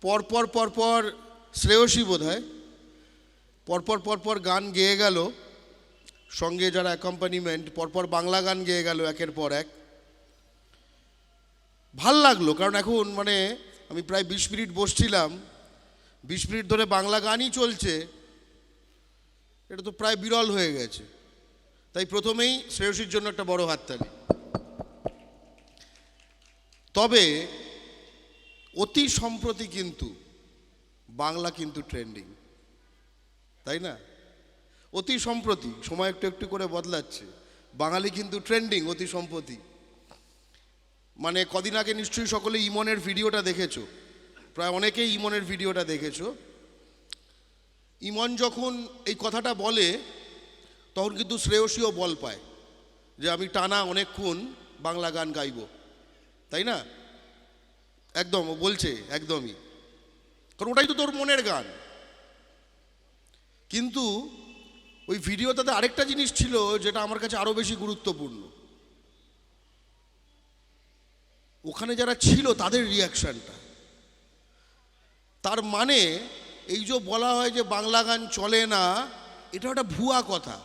পরপর শ্রেয়সী বোধহয় পরপর গান গেয়ে গেল, সঙ্গে যারা অ্যাকম্পানিমেন্ট পরপর বাংলা গান গেয়ে গেল একের পর এক। ভাল লাগলো, কারণ এখন মানে আমি প্রায় 20 মিনিট বসছিলাম, 20 মিনিট ধরে বাংলা গানই চলছে, এটা তো প্রায় বিরল হয়ে গেছে। তাই প্রথমেই শ্রেয়সীর জন্য একটা বড় হাততালি। তবে অতি সম্প্রতি কিন্তু বাংলা কিন্তু ট্রেন্ডিং, তাই না? অতি সম্প্রতি, সময় একটু একটু করে বদলাচ্ছে, বাঙালি কিন্তু ট্রেন্ডিং অতি সম্প্রতি। মানে কদিন আগে নিশ্চয়ই সকলে ইমনের ভিডিওটা দেখেছো, প্রায় অনেকেই ইমনের ভিডিওটা দেখেছো। ইমন যখন এই কথাটা বলে তখন কিন্তু শ্রেয়সীও বল পায় যে আমি টানা অনেকক্ষণ বাংলা গান গাইব, তাই না? একদম ও বলছে একদমই, কারণ ওটাই তো তোর মনের গান। কিন্তু ওই ভিডিওটাতে আরেকটা জিনিস ছিল যেটা আমার কাছে আরও বেশি গুরুত্বপূর্ণ, ওখানে যারা ছিল তাদের রিয়াকশানটা। তার মানে এই যে বলা হয় যে বাংলা গান চলে না, এটা একটা ভুয়া কথা।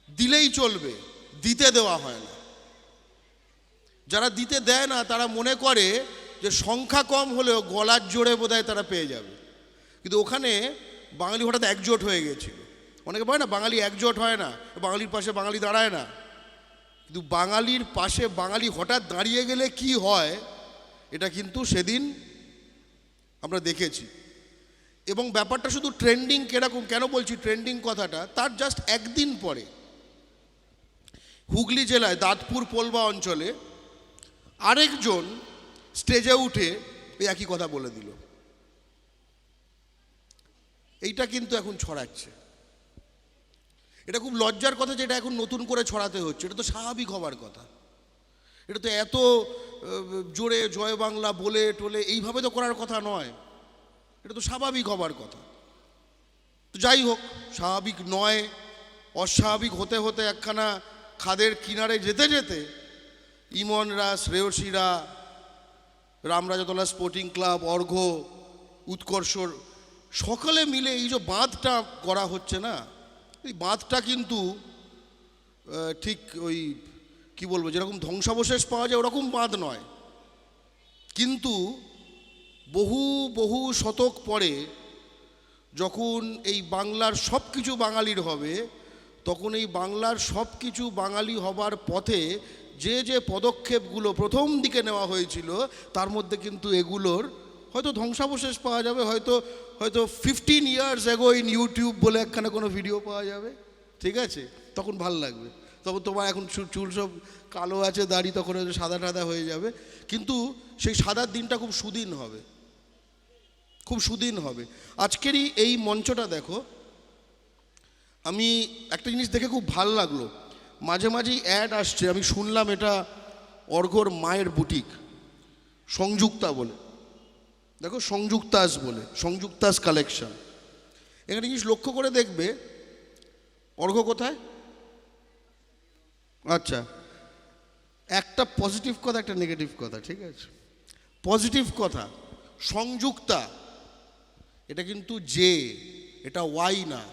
দিলেই চলবে, দিতে দেওয়া হয় না। যারা দিতে দেয় না তারা মনে করে যে সংখ্যা কম হলেও গলার জোরে বোধহয় তারা পেয়ে যাবে, কিন্তু ওখানে বাঙালি হঠাৎ একজোট হয়ে গেছিল। অনেকে বলে না বাঙালি একজোট হয় না, বাঙালির পাশে বাঙালি দাঁড়ায় না, কিন্তু বাঙালির পাশে বাঙালি হঠাৎ দাঁড়িয়ে গেলে কি হয় এটা কিন্তু সেদিন আমরা দেখেছি। এবং ব্যাপারটা শুধু ট্রেন্ডিং কিরকম, কেন বলছি ট্রেন্ডিং কথাটা, তার জাস্ট একদিন পরে হুগলি জেলায় দাঁতপুর পোলবা অঞ্চলে আরেকজন স্টেজে উঠে এই একই কথা বলে দিল। এইটা কিন্তু এখন ছড়াচ্ছে। এটা খুব লজ্জার কথা যে এটা এখন নতুন করে ছড়াতে হচ্ছে, এটা তো স্বাভাবিক হবার কথা। এটা তো এত জোরে জয় বাংলা বলে টোলে এইভাবে তো করার কথা নয়, এটা তো স্বাভাবিক হবার কথা। তো যাই হোক, স্বাভাবিক নয়, অস্বাভাবিক হতে হতে একখানা খাদের কিনারে যেতে যেতে ইমনরা, শ্রেয়সীরা, রামরাজাতলা স্পোর্টিং ক্লাব, অর্ঘ্য, উৎকর্ষর সকলে মিলে এই যে বাঁধটা করা হচ্ছে না, এই বাঁধটা কিন্তু ঠিক ওই কি বলবো, যেরকম ধ্বংসাবশেষ পাওয়া যায় ওরকম বাঁধ নয়, কিন্তু বহু বহু শতক পরে যখন এই বাংলার সব কিছু বাঙালির হবে, তখন এই বাংলার সব কিছু বাঙালি হবার পথে যে যে পদক্ষেপগুলো প্রথম দিকে নেওয়া হয়েছিল তার মধ্যে কিন্তু এগুলোর হয়তো ধ্বংসাবশেষ পাওয়া যাবে, হয়তো 15 years ago ইন ইউটিউব বলে একখানা কোনো ভিডিও পাওয়া যাবে, ঠিক আছে? তখন ভাল লাগবে। তখন তোমার এখন চুল সব কালো আছে, দাড়ি তখন হয়তো সাদা টাদা হয়ে যাবে, কিন্তু সেই সাদার দিনটা খুব সুদিন হবে, খুব সুদিন হবে। আজকেরই এই মঞ্চটা দেখো, আমি একটা জিনিস দেখে খুব ভাল লাগলো, মাঝে মাঝেই অ্যাড আসছে, আমি শুনলাম এটা অর্ঘ্যর মায়ের বুটিক সংযুক্তা বলে, দেখো সংযুক্তাস বলে, সংযুক্তাস কালেকশন। এখানে জিনিস লক্ষ্য করে দেখবে, অর্ঘ্য কোথায়? আচ্ছা, একটা পজিটিভ কথা একটা নেগেটিভ কথা, ঠিক আছে? পজিটিভ কথা, সংযুক্তা এটা কিন্তু জে, এটা ওয়াই না,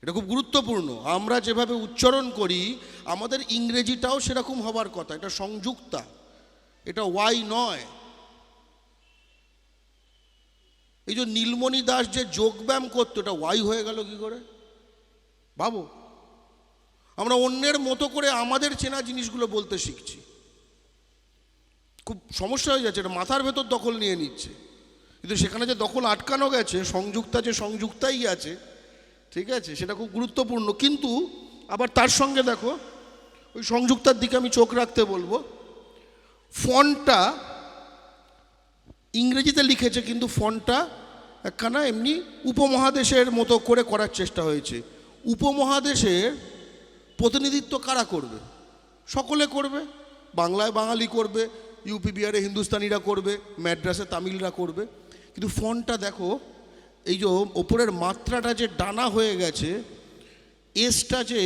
এটা খুব গুরুত্বপূর্ণ। আমরা যেভাবে উচ্চারণ করি আমাদের ইংরেজিটাও সেরকম হবার কথা, এটা সংযুক্তা, এটা ওয়াই নয়। এই যে নীলমণি দাস যে যোগব্যায়াম করতো, এটা ওয়াই হয়ে গেল কি করে ভাবো? আমরা অন্যের মতো করে আমাদের চেনা জিনিসগুলো বলতে শিখছি, খুব সমস্যা হয়ে যাচ্ছে, এটা মাথার ভেতর দখল নিয়ে নিচ্ছে। কিন্তু সেখানে যে দখল আটকানো গেছে, সংযুক্তা যে সংযুক্তাই আছে, ঠিক আছে, সেটা খুব গুরুত্বপূর্ণ। কিন্তু আবার তার সঙ্গে দেখো, ওই সংযুক্তার দিকে আমি চোখ রাখতে বলবো, ফন্টটা ইংরেজিতে লিখেছে, কিন্তু ফন্টটা একখানা এমনি উপমহাদেশের মতো করে করার চেষ্টা হয়েছে। উপমহাদেশের প্রতিনিধিত্ব কারা করবে? সকলে করবে, বাংলায় বাঙালি করবে, ইউপি বিহারে হিন্দুস্তানিরা করবে, ম্যাড্রাসে তামিলরা করবে, কিন্তু ফন্টটা দেখো, এই যে ওপরের মাত্রাটা যে ডানা হয়ে গেছে, এসটা যে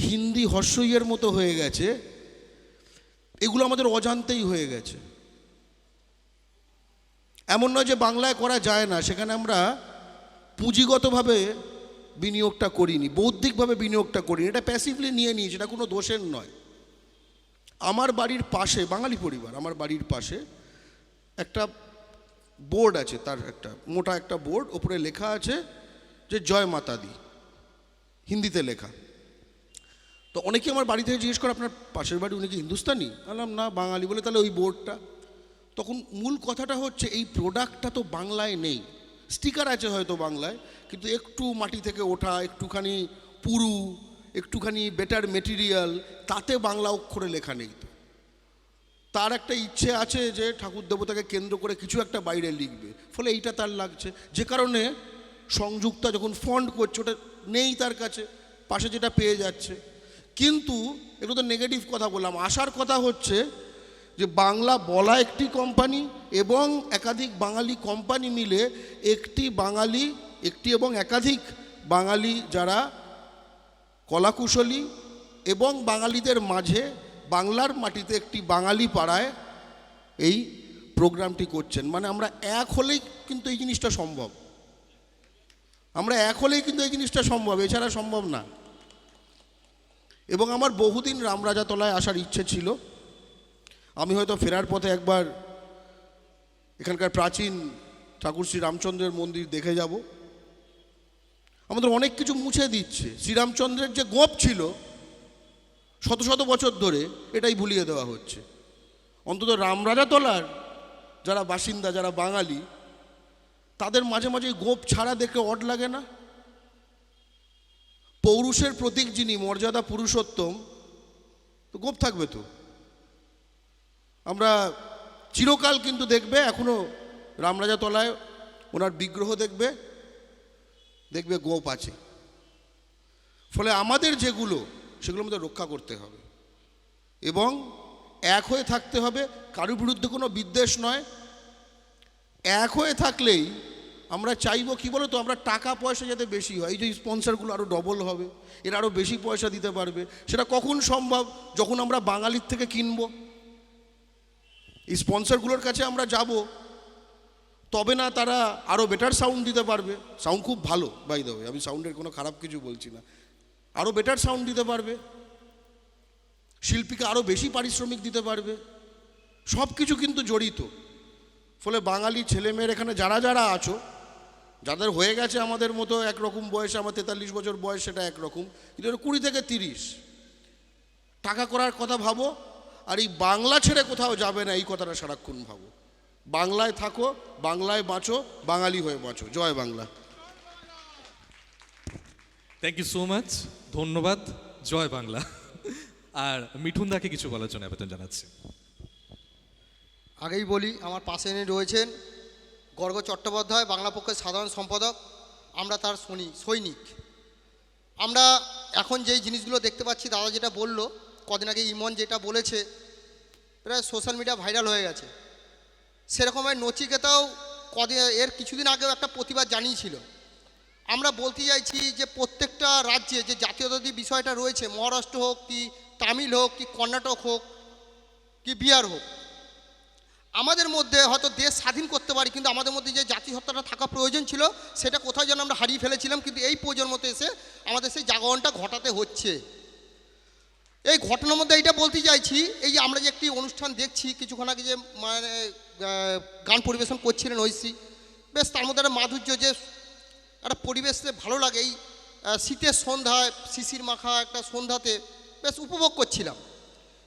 হিন্দি হর্ষইয়ের মতো হয়ে গেছে, এগুলো আমাদের অজান্তেই হয়ে গেছে। এমন নয় যে বাংলায় করা যায় না, সেখানে আমরা পুঁজিগতভাবে বিনিয়োগটা করিনি, বৌদ্ধিকভাবে বিনিয়োগটা করিনি, এটা প্যাসিভলি নিয়ে নিয়েছি, এটা কোনো দোষের নয়। আমার বাড়ির পাশে, বাঙালি পরিবার, আমার বাড়ির পাশে একটা বোর্ড আছে, তার একটা মোটা একটা বোর্ড, ওপরে লেখা আছে যে জয় মাতা দি, হিন্দিতে লেখা। তো অনেকে আমার বাড়ি থেকে জিজ্ঞেস করে, আপনার পাশের বাড়ি উনি কি হিন্দুস্তানি? বললাম না, বাঙালি। বলে তাহলে ওই বোর্ডটা? তখন মূল কথাটা হচ্ছে, এই প্রোডাক্টটা তো বাংলায় নেই, স্টিকার আছে হয়তো বাংলায়, কিন্তু একটু মাটি থেকে ওঠা, একটুখানি পুরু, একটুখানি বেটার মেটেরিয়াল, তাতে বাংলা অক্ষরে লেখা নেই। তো তার একটা ইচ্ছে আছে যে ঠাকুর দেবতাকে কেন্দ্র করে কিছু একটা বাইরে লিখবে, ফলে এইটা তার লাগছে, যে কারণে সংযুক্তা যখন ফন্ট করছে ওটা নেই তার কাছে, পাশে যেটা পেয়ে যাচ্ছে। কিন্তু এগুলো তো নেগেটিভ কথা বললাম, আসার কথা হচ্ছে যে বাংলা বলা একটি কোম্পানি এবং একাধিক বাঙালি কোম্পানি মিলে একটি বাঙালি, একটি এবং একাধিক বাঙালি যারা কলাকুশলী এবং বাঙালিদের মাঝে বাংলার মাটিতে একটি বাঙালি পাড়ায় এই প্রোগ্রামটি করছেন। মানে আমরা এক হলেই কিন্তু এই জিনিসটা সম্ভব, আমরা এক হলেই কিন্তু এই জিনিসটা সম্ভব, এছাড়া সম্ভব না। এবং আমার বহুদিন রামরাজাতলায় আসার ইচ্ছে ছিল। আমি হয়তো ফেরার পথে একবার এখানকার প্রাচীন ঠাকুর শ্রী রামচন্দ্রের মন্দির দেখে যাব। আমাদের অনেক কিছু মুছে দিচ্ছে, শ্রীরামচন্দ্রের যে গোপ ছিল শত শত বছর ধরে, এটাই ভুলিয়ে দেওয়া হচ্ছে। অন্তত রামরাজাতলার যারা বাসিন্দা, যারা বাঙালি, তাদের মাঝে মাঝে গোপ ছাড়া দেখে অড লাগে না? পৌরুষের প্রতীক যিনি, মর্যাদা পুরুষোত্তম, তো গোপ থাকবে তো। আমরা চিরকাল কিন্তু দেখবে এখনো রামরাজাতলায় ওনার বিগ্রহ দেখবে, দেখবে গোপ আছে। ফলে আমাদের যেগুলো, সেগুলো আমাদের রক্ষা করতে হবে এবং এক হয়ে থাকতে হবে, কারোর বিরুদ্ধে কোনো বিদ্বেষ নয়। এক হয়ে থাকলেই আমরা চাইবো কি বলো তো, আমরা টাকা পয়সা যাতে বেশি হয়, এই যে স্পন্সরগুলো আরও ডবল হবে, এরা আরও বেশি পয়সা দিতে পারবে। সেটা কখন সম্ভব? যখন আমরা বাঙালির থেকে কিনবো, এই স্পন্সরগুলোর কাছে আমরা যাব, তবে না তারা আরও বেটার সাউন্ড দিতে পারবে। সাউন্ড খুব ভালো, বাই দ্য ওয়ে, আমি সাউন্ডের কোনো খারাপ কিছু বলছি না, আরও বেটার সাউন্ড দিতে পারবে, শিল্পীকে আরও বেশি পারিশ্রমিক দিতে পারবে, সব কিছু কিন্তু জড়িত। ফলে বাঙালি ছেলেমেয়ের এখানে যারা যারা আছো, যাদের হয়ে গেছে আমাদের মতো একরকম বয়সে, আমার 43 বছর বয়স, সেটা একরকম, কিন্তু 20 থেকে 30 টাকা করার কথা ভাবো, আর এই বাংলা ছেড়ে কোথাও যাবে না এই কথাটা সারাক্ষণ ভাবো। বাংলায় থাকো, বাংলায় বাঁচো, বাঙালি হয়ে বাঁচো। জয় Bangla. Thank you so much, ধন্যবাদ। জয় বাংলা। আর মিঠুনদাকে কিছু বলার জন্য আবেদন জানাচ্ছি। আগেই বলি, আমার পাশে এনে রয়েছেন গর্গ চট্টোপাধ্যায়, বাংলা পক্ষের সাধারণ সম্পাদক। আমরা তার সৈনিক। আমরা এখন যেই জিনিসগুলো দেখতে পাচ্ছি, দাদা যেটা বললো, কদিন আগে ইমন যেটা বলেছে, প্রায় সোশ্যাল মিডিয়া ভাইরাল হয়ে গেছে। সেরকমই নচিকেতাও এর কিছুদিন আগেও একটা প্রতিবাদ জানিয়েছিল। আমরা বলতে চাইছি যে প্রত্যেকটা রাজ্যে যে জাতীয়তাবাদী বিষয়টা রয়েছে, মহারাষ্ট্র হোক কি তামিল হোক কি কর্ণাটক হোক কি বিহার হোক, আমাদের মধ্যে হয়তো দেশ স্বাধীন করতে পারি, কিন্তু আমাদের মধ্যে যে জাতিসত্তাটা থাকা প্রয়োজন ছিল সেটা কোথাও যেন আমরা হারিয়ে ফেলেছিলাম। কিন্তু এই প্রজন্মতে এসে আমাদের সেই জাগরণটা ঘটাতে হচ্ছে। এই ঘটনার মধ্যে এইটা বলতে চাইছি, এই যে আমরা যে একটি অনুষ্ঠান দেখছি কিছুক্ষণ আগে, যে মানে গান পরিবেশন করছিলেন ঐশী, বেশ তার মধ্যে একটা মাধুর্য, যে একটা পরিবেশে ভালো লাগে। এই শীতের সন্ধ্যায় শিশির মাখা একটা সন্ধ্যাতে বেশ উপভোগ করছিলাম।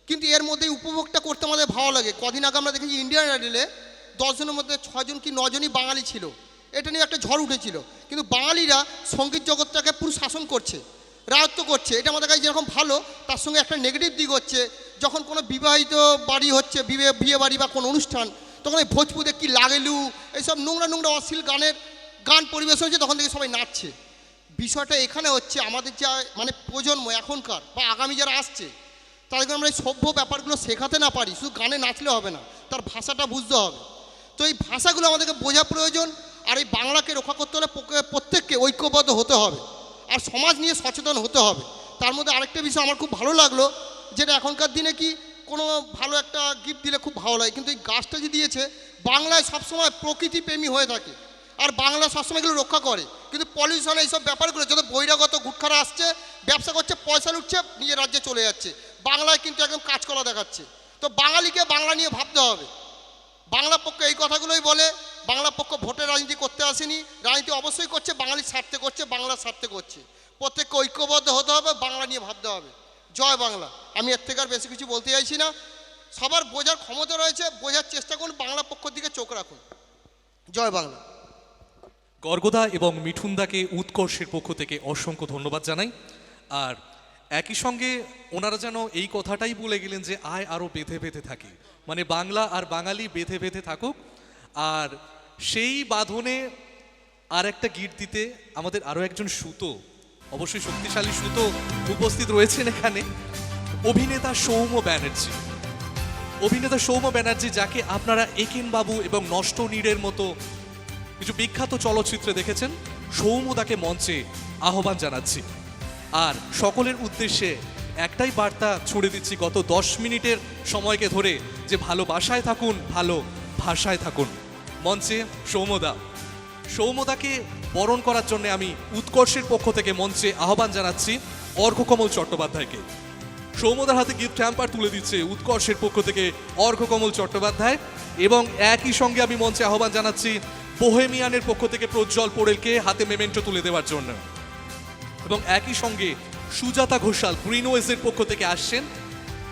কিন্তু এর মধ্যে উপভোগটা করতে আমাদের ভালো লাগে। কদিন আগে আমরা দেখেছি ইন্ডিয়ান আইডলে 10 জনের মধ্যে 6 জন কি 9 জনই বাঙালি ছিল। এটা নিয়ে একটা ঝড় উঠেছিল। কিন্তু বাঙালিরা সঙ্গীত জগৎটাকে পুরো শাসন করছে, রায়ত্ব করছে। এটা আমাদের কাছে যেরকম ভালো, তার সঙ্গে একটা নেগেটিভ দিক হচ্ছে, যখন কোনো বিবাহিত বাড়ি হচ্ছে, বিয়ে বাড়ি বা কোনো অনুষ্ঠান, তখন এই ভোজপুরে কি লাগেলু এইসব নোংরা নোংরা অশ্লীল গান পরিবেশন হচ্ছে, তখন থেকে সবাই নাচছে। বিষয়টা এখানে হচ্ছে, আমাদের যা মানে প্রজন্ম এখনকার বা আগামী যারা আসছে, তাদেরকে আমরা এই সভ্য ব্যাপারগুলো শেখাতে না পারি, শুধু গানে নাচলে হবে না, তার ভাষাটা বুঝতে হবে। তো এই ভাষাগুলো আমাদেরকে বোঝা প্রয়োজন। আর এই বাংলাকে রক্ষা করতে হলে প্রত্যেককে ঐক্যবদ্ধ হতে হবে, আর সমাজ নিয়ে সচেতন হতে হবে। তার মধ্যে আরেকটা বিষয় আমার খুব ভালো লাগলো, যেটা এখনকার দিনে কি কোনো ভালো একটা গিফট দিলে খুব ভালো লাগে, কিন্তু এই গাছটা যে দিয়েছে, বাংলায় সবসময় প্রকৃতিপ্রেমী হয়ে থাকে, আর বাংলা সবসময় এগুলো রক্ষা করে। কিন্তু পলিউশন এইসব ব্যাপারগুলো যত বহিরাগত গুটখারা আসছে, ব্যবসা করছে, পয়সা লুটছে, নিজের রাজ্যে চলে যাচ্ছে, বাংলায় কিন্তু একদম কাজকলা দেখাচ্ছে। তো বাঙালিকে বাংলা নিয়ে ভাবতে হবে। বাংলা পক্ষ এই কথাগুলোই বলে, বাংলা পক্ষ ভোটের রাজনীতি করতে আসেনি, রাজনীতি অবশ্যই করছে, বাঙালির স্বার্থে করছে, বাংলার স্বার্থে করছে। প্রত্যেককে ঐক্যবদ্ধ হতে হবে, বাংলা নিয়ে ভাবতে হবে। জয় বাংলা। আমি এর থেকে আর বেশি কিছু বলতে চাইছি না। সবার বোঝার ক্ষমতা রয়েছে, বোঝার চেষ্টা করুন, বাংলা পক্ষের দিকে চোখ রাখুন। জয় বাংলা। গর্গদা এবং মিঠুনদাকে উৎকর্ষের পক্ষ থেকে অসংখ্য ধন্যবাদ জানাই। আর একই সঙ্গে ওনারা যেন এই কথাটাই বলে গেলেন যে আয় আরও বেঁধে বেঁধে থাকি, মানে বাংলা আর বাঙালি বেঁধে বেঁধে থাকুক। আর সেই বাঁধনে আর একটা গিট দিতে আমাদের আরও একজন সুতো, অবশ্যই শক্তিশালী সুতো উপস্থিত রয়েছেন এখানে, অভিনেতা সৌম্য ব্যানার্জি। অভিনেতা সৌম্য ব্যানার্জি, যাকে আপনারা একেন বাবু এবং নষ্ট নীড়ের মতো কিছু বিখ্যাত চলচ্চিত্রে দেখেছেন, সৌম্যদাকে মঞ্চে আহ্বান জানাচ্ছি। আর সকলের উদ্দেশ্যে একটাই বার্তা ছুড়ে দিচ্ছি গত 10 মিনিটের সময়কে ধরে, যে ভালোবাসায় থাকুন, ভালো ভাষায় থাকুন। মঞ্চে সৌম্যদাকে বরণ করার জন্য আমি উৎকর্ষের পক্ষ থেকে মঞ্চে আহ্বান জানাচ্ছি অর্ঘ্যকমল চট্টোপাধ্যায়কে। সৌম্যদার হাতে গিফট হ্যাম্পার তুলে দিচ্ছে উৎকর্ষের পক্ষ থেকে অর্ঘ্যকমল চট্টোপাধ্যায়। এবং একই সঙ্গে আমি মঞ্চে আহ্বান জানাচ্ছি বোহেমিয়ানের পক্ষ থেকে প্রজ্জ্বল পোড়েলকে হাতে মেমেন্টো তুলে দেওয়ার জন্য। এবং একই সঙ্গে সুজাতা ঘোষাল গ্রিনওয়েজের পক্ষ থেকে আসছেন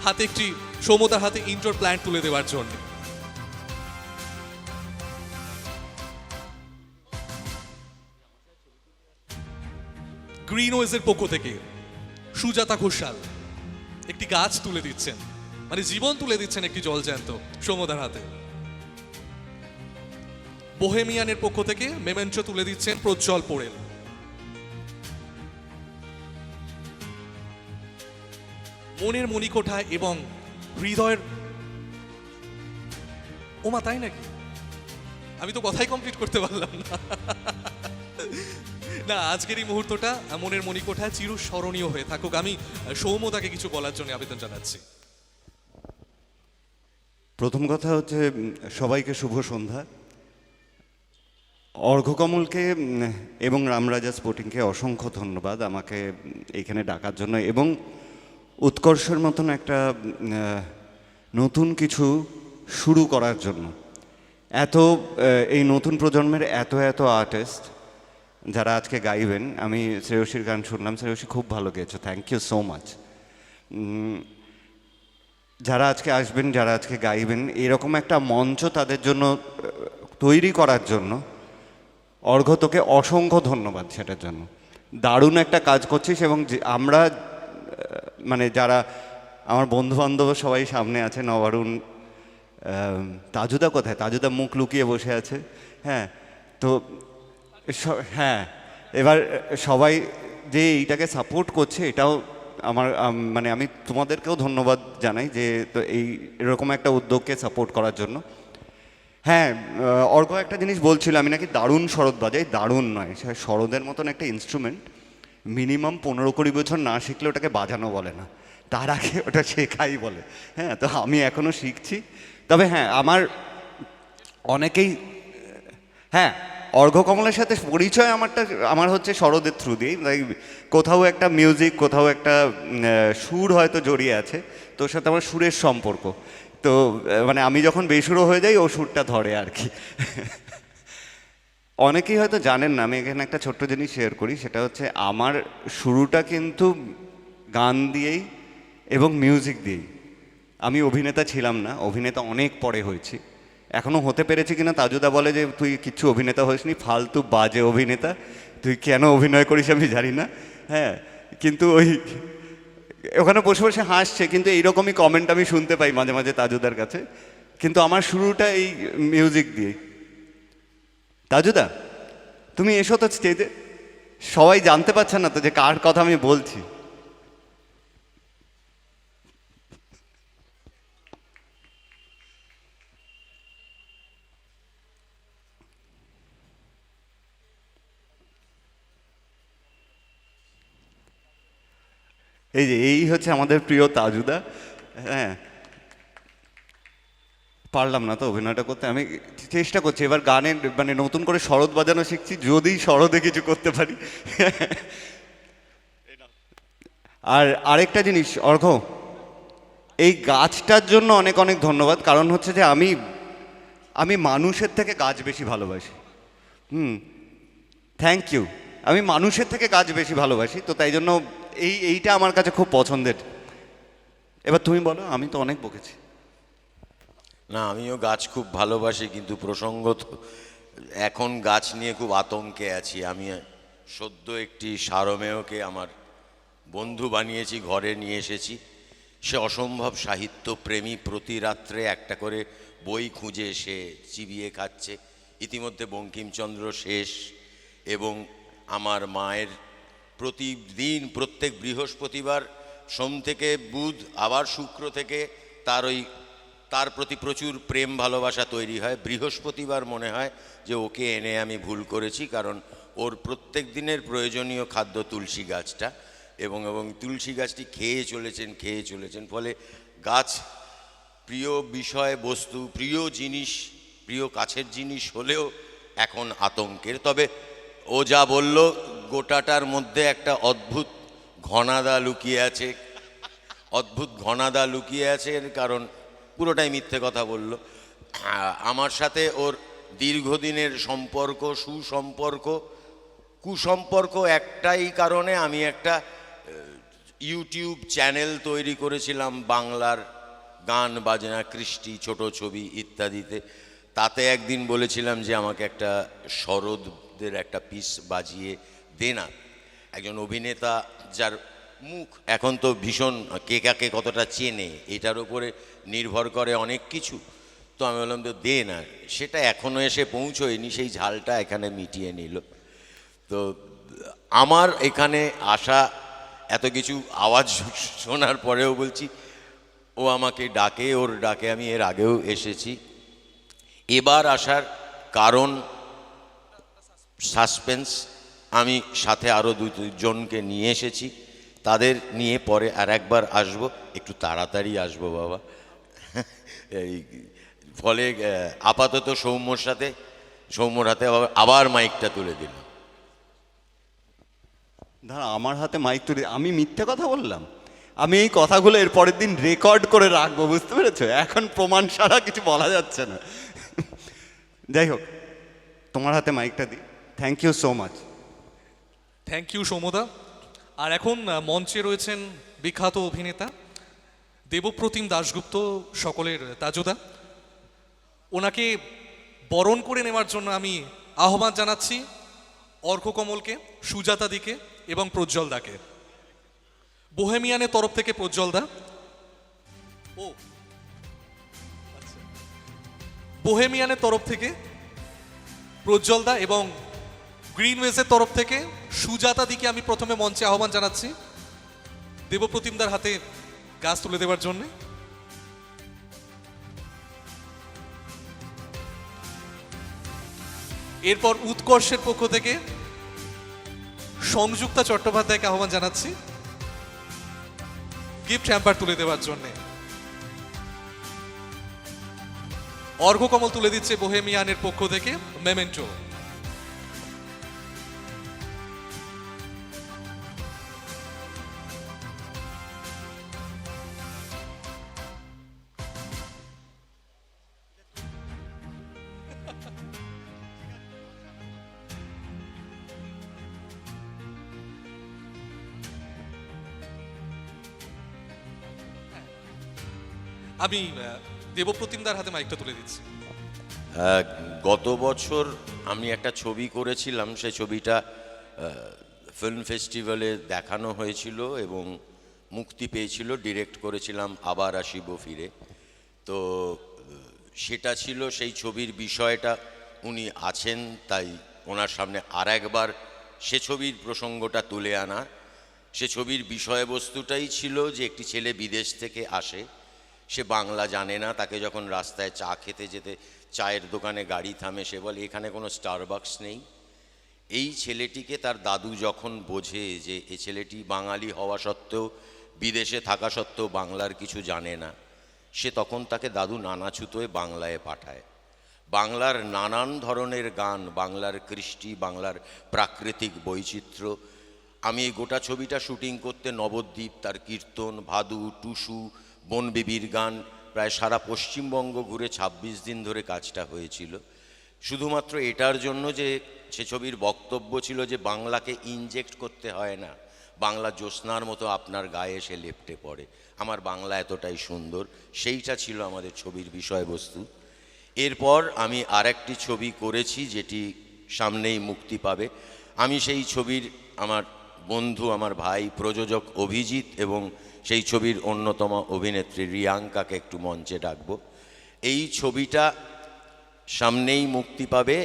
হাতে একটি সৌম্যদার হাতে ইনডোর প্ল্যান্ট তুলে দেওয়ার জন্য। গ্রিনওয়েজের পক্ষ থেকে সুজাতা ঘোষাল একটি গাছ তুলে দিচ্ছেন, মানে জীবন তুলে দিচ্ছেন একটি জলজ্যান্ত সৌম্যদার হাতে। বোহেমিয়ানের পক্ষ থেকে মেমেন্টো তুলে দিচ্ছেন প্রজ্জ্বল পোড়েল। মনের মণিকোঠায় এবং হৃদয়ের, ওমা তাই নাকি, আমি তো কথাই কমপ্লিট করতে পারলাম না। আজকের এই মুহূর্তটা মনের মণিকোঠায় চিরস্মরণীয় হয়ে থাকুক। আমি সৌম্যদাকে কিছু বলার জন্য আবেদন জানাচ্ছি। প্রথম কথা হচ্ছে, সবাইকে শুভ সন্ধ্যা। অর্ঘ্যকমলকে এবং রামরাজা স্পোর্টিংকে অসংখ্য ধন্যবাদ আমাকে এখানে ডাকার জন্য, এবং উৎকর্ষের মতন একটা নতুন কিছু শুরু করার জন্য। এই নতুন প্রজন্মের এত আর্টিস্ট যারা আজকে গাইবেন, আমি শ্রেয়সীর গান শুনলাম, শ্রেয়সী খুব ভালো গেয়েছো, থ্যাংক ইউ সো মাচ। যারা আজকে আসবেন, যারা আজকে গাইবেন, এরকম একটা মঞ্চ তাদের জন্য তৈরি করার জন্য অর্ঘ্য তোকে অসংখ্য ধন্যবাদ সেটার জন্য। দারুণ একটা কাজ করছিস, এবং আমরা মানে যারা আমার বন্ধু বান্ধব সবাই সামনে আছে, নবারুণ, তাজুদা কোথায়? তাজুদা মুখ লুকিয়ে বসে আছে। হ্যাঁ, তো হ্যাঁ, এবার সবাই যে এইটাকে সাপোর্ট করছে, এটাও আমার মানে আমি তোমাদেরকেও ধন্যবাদ জানাই যে তো এই এরকম একটা উদ্যোগকে সাপোর্ট করার জন্য। হ্যাঁ, অর্ঘ একটা জিনিস বলছিল, আমি নাকি দারুণ শরৎ বাজাই। দারুণ নয়, শরদের মতন একটা ইনস্ট্রুমেন্ট মিনিমাম 15-20 বছর না শিখলে ওটাকে বাজানো বলে না, তার আগে ওটা শেখাই বলে। হ্যাঁ, তো আমি এখনও শিখছি। তবে হ্যাঁ, অনেকেই হ্যাঁ, অর্ঘ কমলের সাথে পরিচয় আমার হচ্ছে শরদের থ্রু দিয়েই। কোথাও একটা মিউজিক, কোথাও একটা সুর হয়তো জড়িয়ে আছে, তোর সাথে আমার সুরের সম্পর্ক। তো মানে আমি যখন বেসুরো হয়ে যাই ও সুরটা ধরে আর কি। অনেকেই হয়তো জানেন না, আমি এখানে একটা ছোট্ট জিনিস শেয়ার করি, সেটা হচ্ছে আমার শুরুটা কিন্তু গান দিয়েই এবং মিউজিক দিয়েই। আমি অভিনেতা ছিলাম না, অভিনেতা অনেক পরে হয়েছি। এখনও হতে পেরেছি কিনা তাজুদা বলে যে তুই কিচ্ছু অভিনেতা হইসনি, ফালতু বাজে অভিনেতা, তুই কেন অভিনয় করিস আমি জানি না। হ্যাঁ, কিন্তু ওখানে বসে বসে হাসছে, কিন্তু এইরকমই কমেন্ট আমি শুনতে পাই মাঝে মাঝে তাজুদার কাছে। কিন্তু আমার শুরুটা এই মিউজিক দিয়ে। তাজুদা, তুমি এসো তো স্টেজে, সবাই জানতে পারছে না তো যে কার কথা আমি বলছি। এই হচ্ছে আমাদের প্রিয় তাজুদা। হ্যাঁ, পারলাম না তো অভিনয়টা করতে, আমি চেষ্টা করছি এবার গানে মানে নতুন করে শরৎ বাজানো শিখছি, যদি শরদে কিছু করতে পারি। আর আরেকটা জিনিস অর্ঘ, এই গাছটার জন্য অনেক অনেক ধন্যবাদ। কারণ হচ্ছে যে আমি মানুষের থেকে গাছ বেশি ভালোবাসি। Thank you. আমি মানুষের থেকে গাছ বেশি ভালোবাসি, তো তাই জন্য এইটা আমার কাছে খুব পছন্দের। এবার তুমি বলো, আমি তো অনেক বকেছি। না, আমিও গাছ খুব ভালোবাসি, কিন্তু প্রসঙ্গত এখন গাছ নিয়ে খুব আতঙ্কে আছি। আমি সদ্য একটি সারমেয়কে আমার বন্ধু বানিয়েছি, ঘরে নিয়ে এসেছি। সে অসম্ভব সাহিত্যপ্রেমী, প্রতি রাত্রে একটা করে বই খুঁজে সে চিবিয়ে খাচ্ছে। ইতিমধ্যে বঙ্কিমচন্দ্র শেষ, এবং আমার মায়ের প্রতিদিন প্রত্যেক বৃহস্পতিবার সোম থেকে বুধ আবার শুক্র থেকে তার প্রতি প্রচুর প্রেম ভালোবাসা তৈরি হয়। বৃহস্পতিবার মনে হয় যে ওকে এনে আমি ভুল করেছি, কারণ ওর প্রত্যেক দিনের প্রয়োজনীয় খাদ্য তুলসী গাছটা, এবং তুলসী গাছটি খেয়ে চলেছেন। ফলে গাছ প্রিয় বিষয় বস্তু, প্রিয় জিনিস, প্রিয় কাছের জিনিস হলেও এখন আতঙ্কের। তবে ও যা বলল, গোটাটার মধ্যে একটা অদ্ভুত ঘনাদা লুকিয়ে আছে, কারণ পুরোটাই মিথ্যে কথা বলল। আমার সাথে ওর দীর্ঘদিনের সম্পর্ক, কুসম্পর্ক একটাই কারণে, আমি একটা ইউটিউব চ্যানেল তৈরি করেছিলাম বাংলার গান বাজনা, কৃষ্টি, ছোট ছবি ইত্যাদিতে। তাতে একদিন বলেছিলাম যে আমাকে একটা শরদের একটা পিস বাজিয়ে দে না। একজন অভিনেতা যার মুখ এখন তো ভীষণ, কে কাকে কতটা চেনে এটার উপরে নির্ভর করে অনেক কিছু। তো আমি বললাম তো দে না, সেটা এখনও এসে পৌঁছয়নি, সেই ঝালটা এখানে মিটিয়ে নিল। তো আমার এখানে আসা, এত কিছু আওয়াজ শোনার পরেও বলছি, ও আমাকে ডাকে, ওর ডাকে আমি এর আগেও এসেছি। এবার আসার কারণ সাসপেন্স, আমি সাথে আরও দুজনকে নিয়ে এসেছি, তাদের নিয়ে পরে আর একবার আসবো, একটু তাড়াতাড়ি আসবো বাবা। এই ফলে আপাতত সৌম্যর হাতে আবার মাইকটা তুলে দিলাম। দাঁড়া, আমার হাতে মাইক তুলে আমি মিথ্যে কথা বললাম? আমি এই কথাগুলো এর পরের দিন রেকর্ড করে রাখবো, বুঝতে পেরেছো? এখন প্রমাণ ছাড়া কিছু বলা যাচ্ছে না। যাই হোক, তোমার হাতে মাইকটা দিই। Thank you so much. Thank you সৌমদা। আর এখন মঞ্চে রয়েছেন বিখ্যাত অভিনেতা দেবপ্রতিম দাশগুপ্ত, সকলের তাজুদা। ওনাকে বরণ করে নেওয়ার জন্য আমি আহ্বান জানাচ্ছি অর্ঘ কমলকে, সুজাতা দিকে এবং প্রজ্জ্বল দাকে। বোহেমিয়ানের তরফ থেকে প্রজ্জ্বল দা। ও আচ্ছা, বোহেমিয়ানের তরফ থেকে প্রজ্জ্বল দা এবং গ্রিনওয়েজের তরফ থেকে সুজাতা দিকে আমি প্রথমে মঞ্চে আহ্বান জানাচ্ছি দেবপ্রতিমদার হাতে গাছ তুলে দেওয়ার জন্য। এরপর উৎকর্ষের পক্ষ থেকে সংযুক্তা চট্টোপাধ্যায়কে আহ্বান জানাচ্ছি গিফট হ্যাম্পার তুলে দেওয়ার জন্য। অর্ঘ্যকমল তুলে দিচ্ছে বোহেমিয়ানের পক্ষ থেকে মেমেন্টো। আমি দেবপ্রতিমদার হাতে মাইকটা তুলে দিচ্ছি। গত বছর আমি একটা ছবি করেছিলাম, সেই ছবিটা ফিল্ম ফেস্টিভ্যালে দেখানো হয়েছিল এবং মুক্তি পেয়েছিল। ডিরেক্ট করেছিলাম আবার আসিব ফিরে। তো সেটা ছিল, সেই ছবির বিষয়টা উনি আছেন, তাই ওনার সামনে আর একবার সে ছবির প্রসঙ্গটা তুলে আনা। সে ছবির বিষয়বস্তুটাই ছিল যে একটি ছেলে বিদেশ থেকে আসে, সে বাংলা জানে না, তাকে যখন রাস্তায় চা খেতে যেতে চায়ের দোকানে গাড়ি থামে, সে বলে এখানে কোনো স্টারবাকস নেই। এই ছেলেটিকে তার দাদু যখন বোঝে যে এ ছেলেটি বাঙালি হওয়া সত্ত্বেও, বিদেশে থাকা সত্ত্বেও বাংলার কিছু জানে না, সে তখন তাকে দাদু নানাছুতোয় বাংলায় পাঠায়। বাংলার নানান ধরনের গান, বাংলার কৃষ্টি, বাংলার প্রাকৃতিক বৈচিত্র্য। আমি এই গোটা ছবিটা শুটিং করতে নবদ্বীপ, তার কীর্তন, ভাদু, টুসু, বনবিবির গান, প্রায় সারা পশ্চিমবঙ্গ ঘুরে ২৬ দিন ধরে কাজটা হয়েছিল। শুধুমাত্র এটার জন্য যে সে ছবির বক্তব্য ছিল যে বাংলাকে ইনজেক্ট করতে হয় না, বাংলা জ্যোৎস্নার মতো আপনার গায়ে এসে লেপ্টে পড়ে, আমার বাংলা এতটাই সুন্দর, সেইটা ছিল আমাদের ছবির বিষয়বস্তু। এরপর আমি আরেকটি ছবি করেছি যেটি সামনেই মুক্তি পাবে। আমি সেই ছবির আমার বন্ধু, আমার ভাই প্রযোজক অভিজিৎ এবং সেই ছবির অন্যতম অভিনেত্রী রিয়াঙ্কাকে একটু মঞ্চে ডাকব। এই ছবিটা সামনেই মুক্তি পাবে।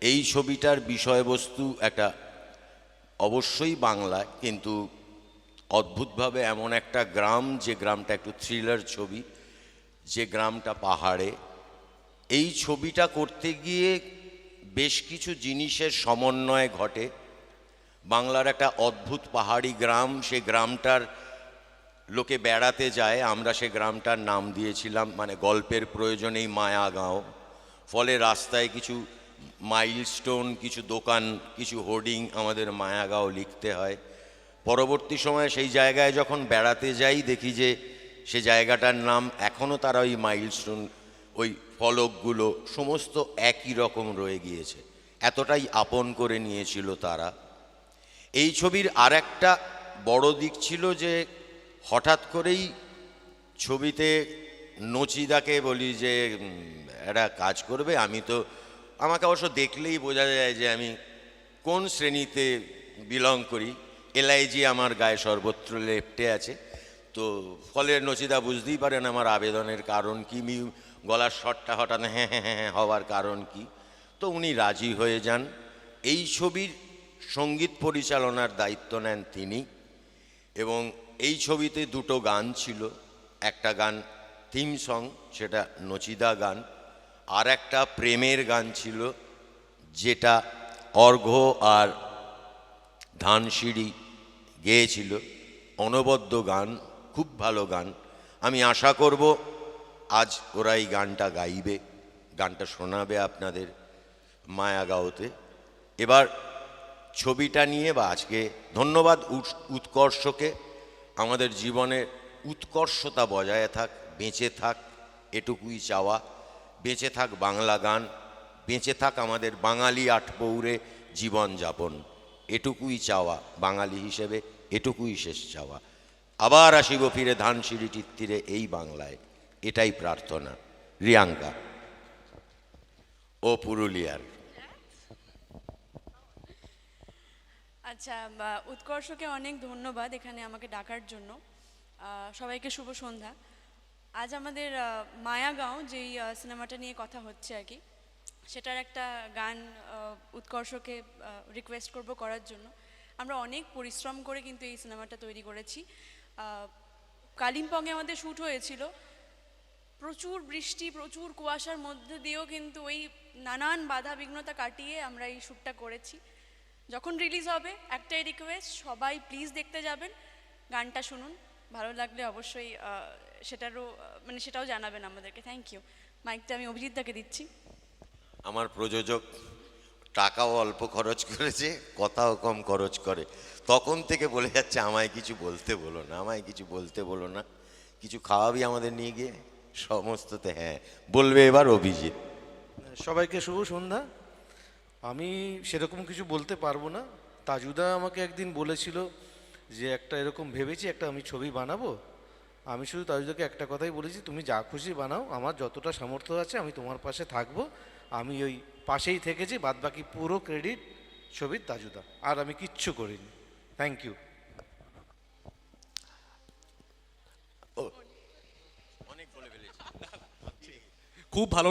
এই ছবিটার বিষয়বস্তু একটা অবশ্যই বাংলা, কিন্তু অদ্ভুতভাবে এমন একটা গ্রাম, যে গ্রামটা একটু থ্রিলার ছবি, যে গ্রামটা পাহাড়ে। এই ছবিটা করতে গিয়ে বেশ কিছু জিনিসের সমন্বয় ঘটে। বাংলার একটা অদ্ভুত পাহাড়ি গ্রাম, সে গ্রামটার লোকে বেড়াতে যায়, আমরা সে গ্রামটার নাম দিয়েছিলাম, মানে গল্পের প্রয়োজনেই মায়াগাঁও। ফলে রাস্তায় কিছু মাইলস্টোন, কিছু দোকান, কিছু হোর্ডিং আমাদের মায়াগাঁও লিখতে হয়। পরবর্তী সময়ে সেই জায়গায় যখন বেড়াতে যাই, দেখি যে সে জায়গাটার নাম এখনও তারা ওই মাইলস্টোন, ওই ফলকগুলো সমস্ত একই রকম রয়ে গিয়েছে, এতটাই আপন করে নিয়েছিল তারা। এই ছবির আর একটা বড় দিক ছিল যে হঠাৎ করেই ছবিতে নচিদাকে বলি যে একটা কাজ করবে। আমাকে অবশ্য দেখলেই বোঝা যায় যে আমি কোন শ্রেণীতে বিলং করি, এলআইজি আমার গায়ে সর্বত্র লেপ্টে আছে। তো ফলে নচিদা বুঝতেই পারেন আমার আবেদনের কারণ কি, গলার স্বরটা হঠাৎ হ্যাঁ হ্যাঁ হ্যাঁ হওয়ার কারণ কি। তো উনি রাজি হয়ে যান। এই ছবির সঙ্গীত পরিচালনার দায়িত্ব নেন তিনি, এবং এই ছবিতে দুটো গান ছিল। একটা গান থিম সং, সেটা নচিদা গান, আর একটা প্রেমের গান ছিল, যেটা অর্ঘ্য আর ধানসিঁড়ি গেয়েছিল। অনবদ্য গান, খুব ভালো গান। আমি আশা করব আজ ওরা এই গানটা গাইবে, গানটা শোনাবে আপনাদের মায়াগাঁওতে। এবার ছবিটা নিয়ে বা আজকে ধন্যবাদ উৎকর্ষকে। আমাদের জীবনে উৎকর্ষতা বজায় থাক, বেঁচে থাক, এটুকুই চাওয়া। বেঁচে থাক বাংলা গান, বেঁচে থাক আমাদের বাঙালি আটপৌরে জীবনযাপন, এটুকুই চাওয়া বাঙালি হিসেবে, এটুকুই শেষ চাওয়া। আবার আসিব ফিরে ধানসিঁড়িটির তীরে এই বাংলায়, এটাই প্রার্থনা। রিয়াঙ্কা ও পুরুলিয়ার। আচ্ছা, উৎকর্ষকে অনেক ধন্যবাদ এখানে আমাকে ডাকার জন্য। সবাইকে শুভ সন্ধ্যা। আজ আমাদের মায়াগাঁও যেই সিনেমাটা নিয়ে কথা হচ্ছে আর কি, সেটার একটা গান উৎকর্ষকে রিকোয়েস্ট করব করার জন্য। আমরা অনেক পরিশ্রম করে কিন্তু এই সিনেমাটা তৈরি করেছি। কালিম্পংয়ে আমাদের শ্যুট হয়েছিল, প্রচুর বৃষ্টি, প্রচুর কুয়াশার মধ্যে দিয়েও কিন্তু ওই নানান বাধা বিঘ্নতা কাটিয়ে আমরা এই শ্যুটটা করেছি। যখন রিলিজ হবে একটাই রিকোয়েস্ট, সবাই প্লিজ দেখতে যাবেন, গানটা শুনুন, ভালো লাগলে অবশ্যই সেটাও জানাবেন আমাদেরকে। Thank you. মাইকটা আমি অভিজিৎদাকে দিচ্ছি। আমার প্রযোজক টাকাও অল্প খরচ করেছে, কথাও কম খরচ করে, তখন থেকে বলে যাচ্ছে আমায় কিছু বলতে বলো না, আমায় কিছু বলতে বলো না, কিছু খাওয়াবি আমাদের নিয়ে গিয়ে। সমস্ততে হ্যাঁ বলবে এবার অভিজিৎ। সবাইকে শুভ সন্ধ্যা। আমি সেরকম কিছু বলতে পারবো না। তাজুদা আমাকে একদিন বলেছিল যে একটা এরকম ভেবেছি একটা আমি ছবি বানাবো। আমি শুধু তাজুদাকে একটা কথাই বলেছি, তুমি যা খুশি বানাও, আমার যতটা সামর্থ্য আছে আমি তোমার পাশে থাকবো। আমি ওই পাশেই থেকেছি, বাদবাকি পুরো ক্রেডিট ছবির তাজুদা, আর আমি কিচ্ছু করিনি। Thank you. খুব ভালো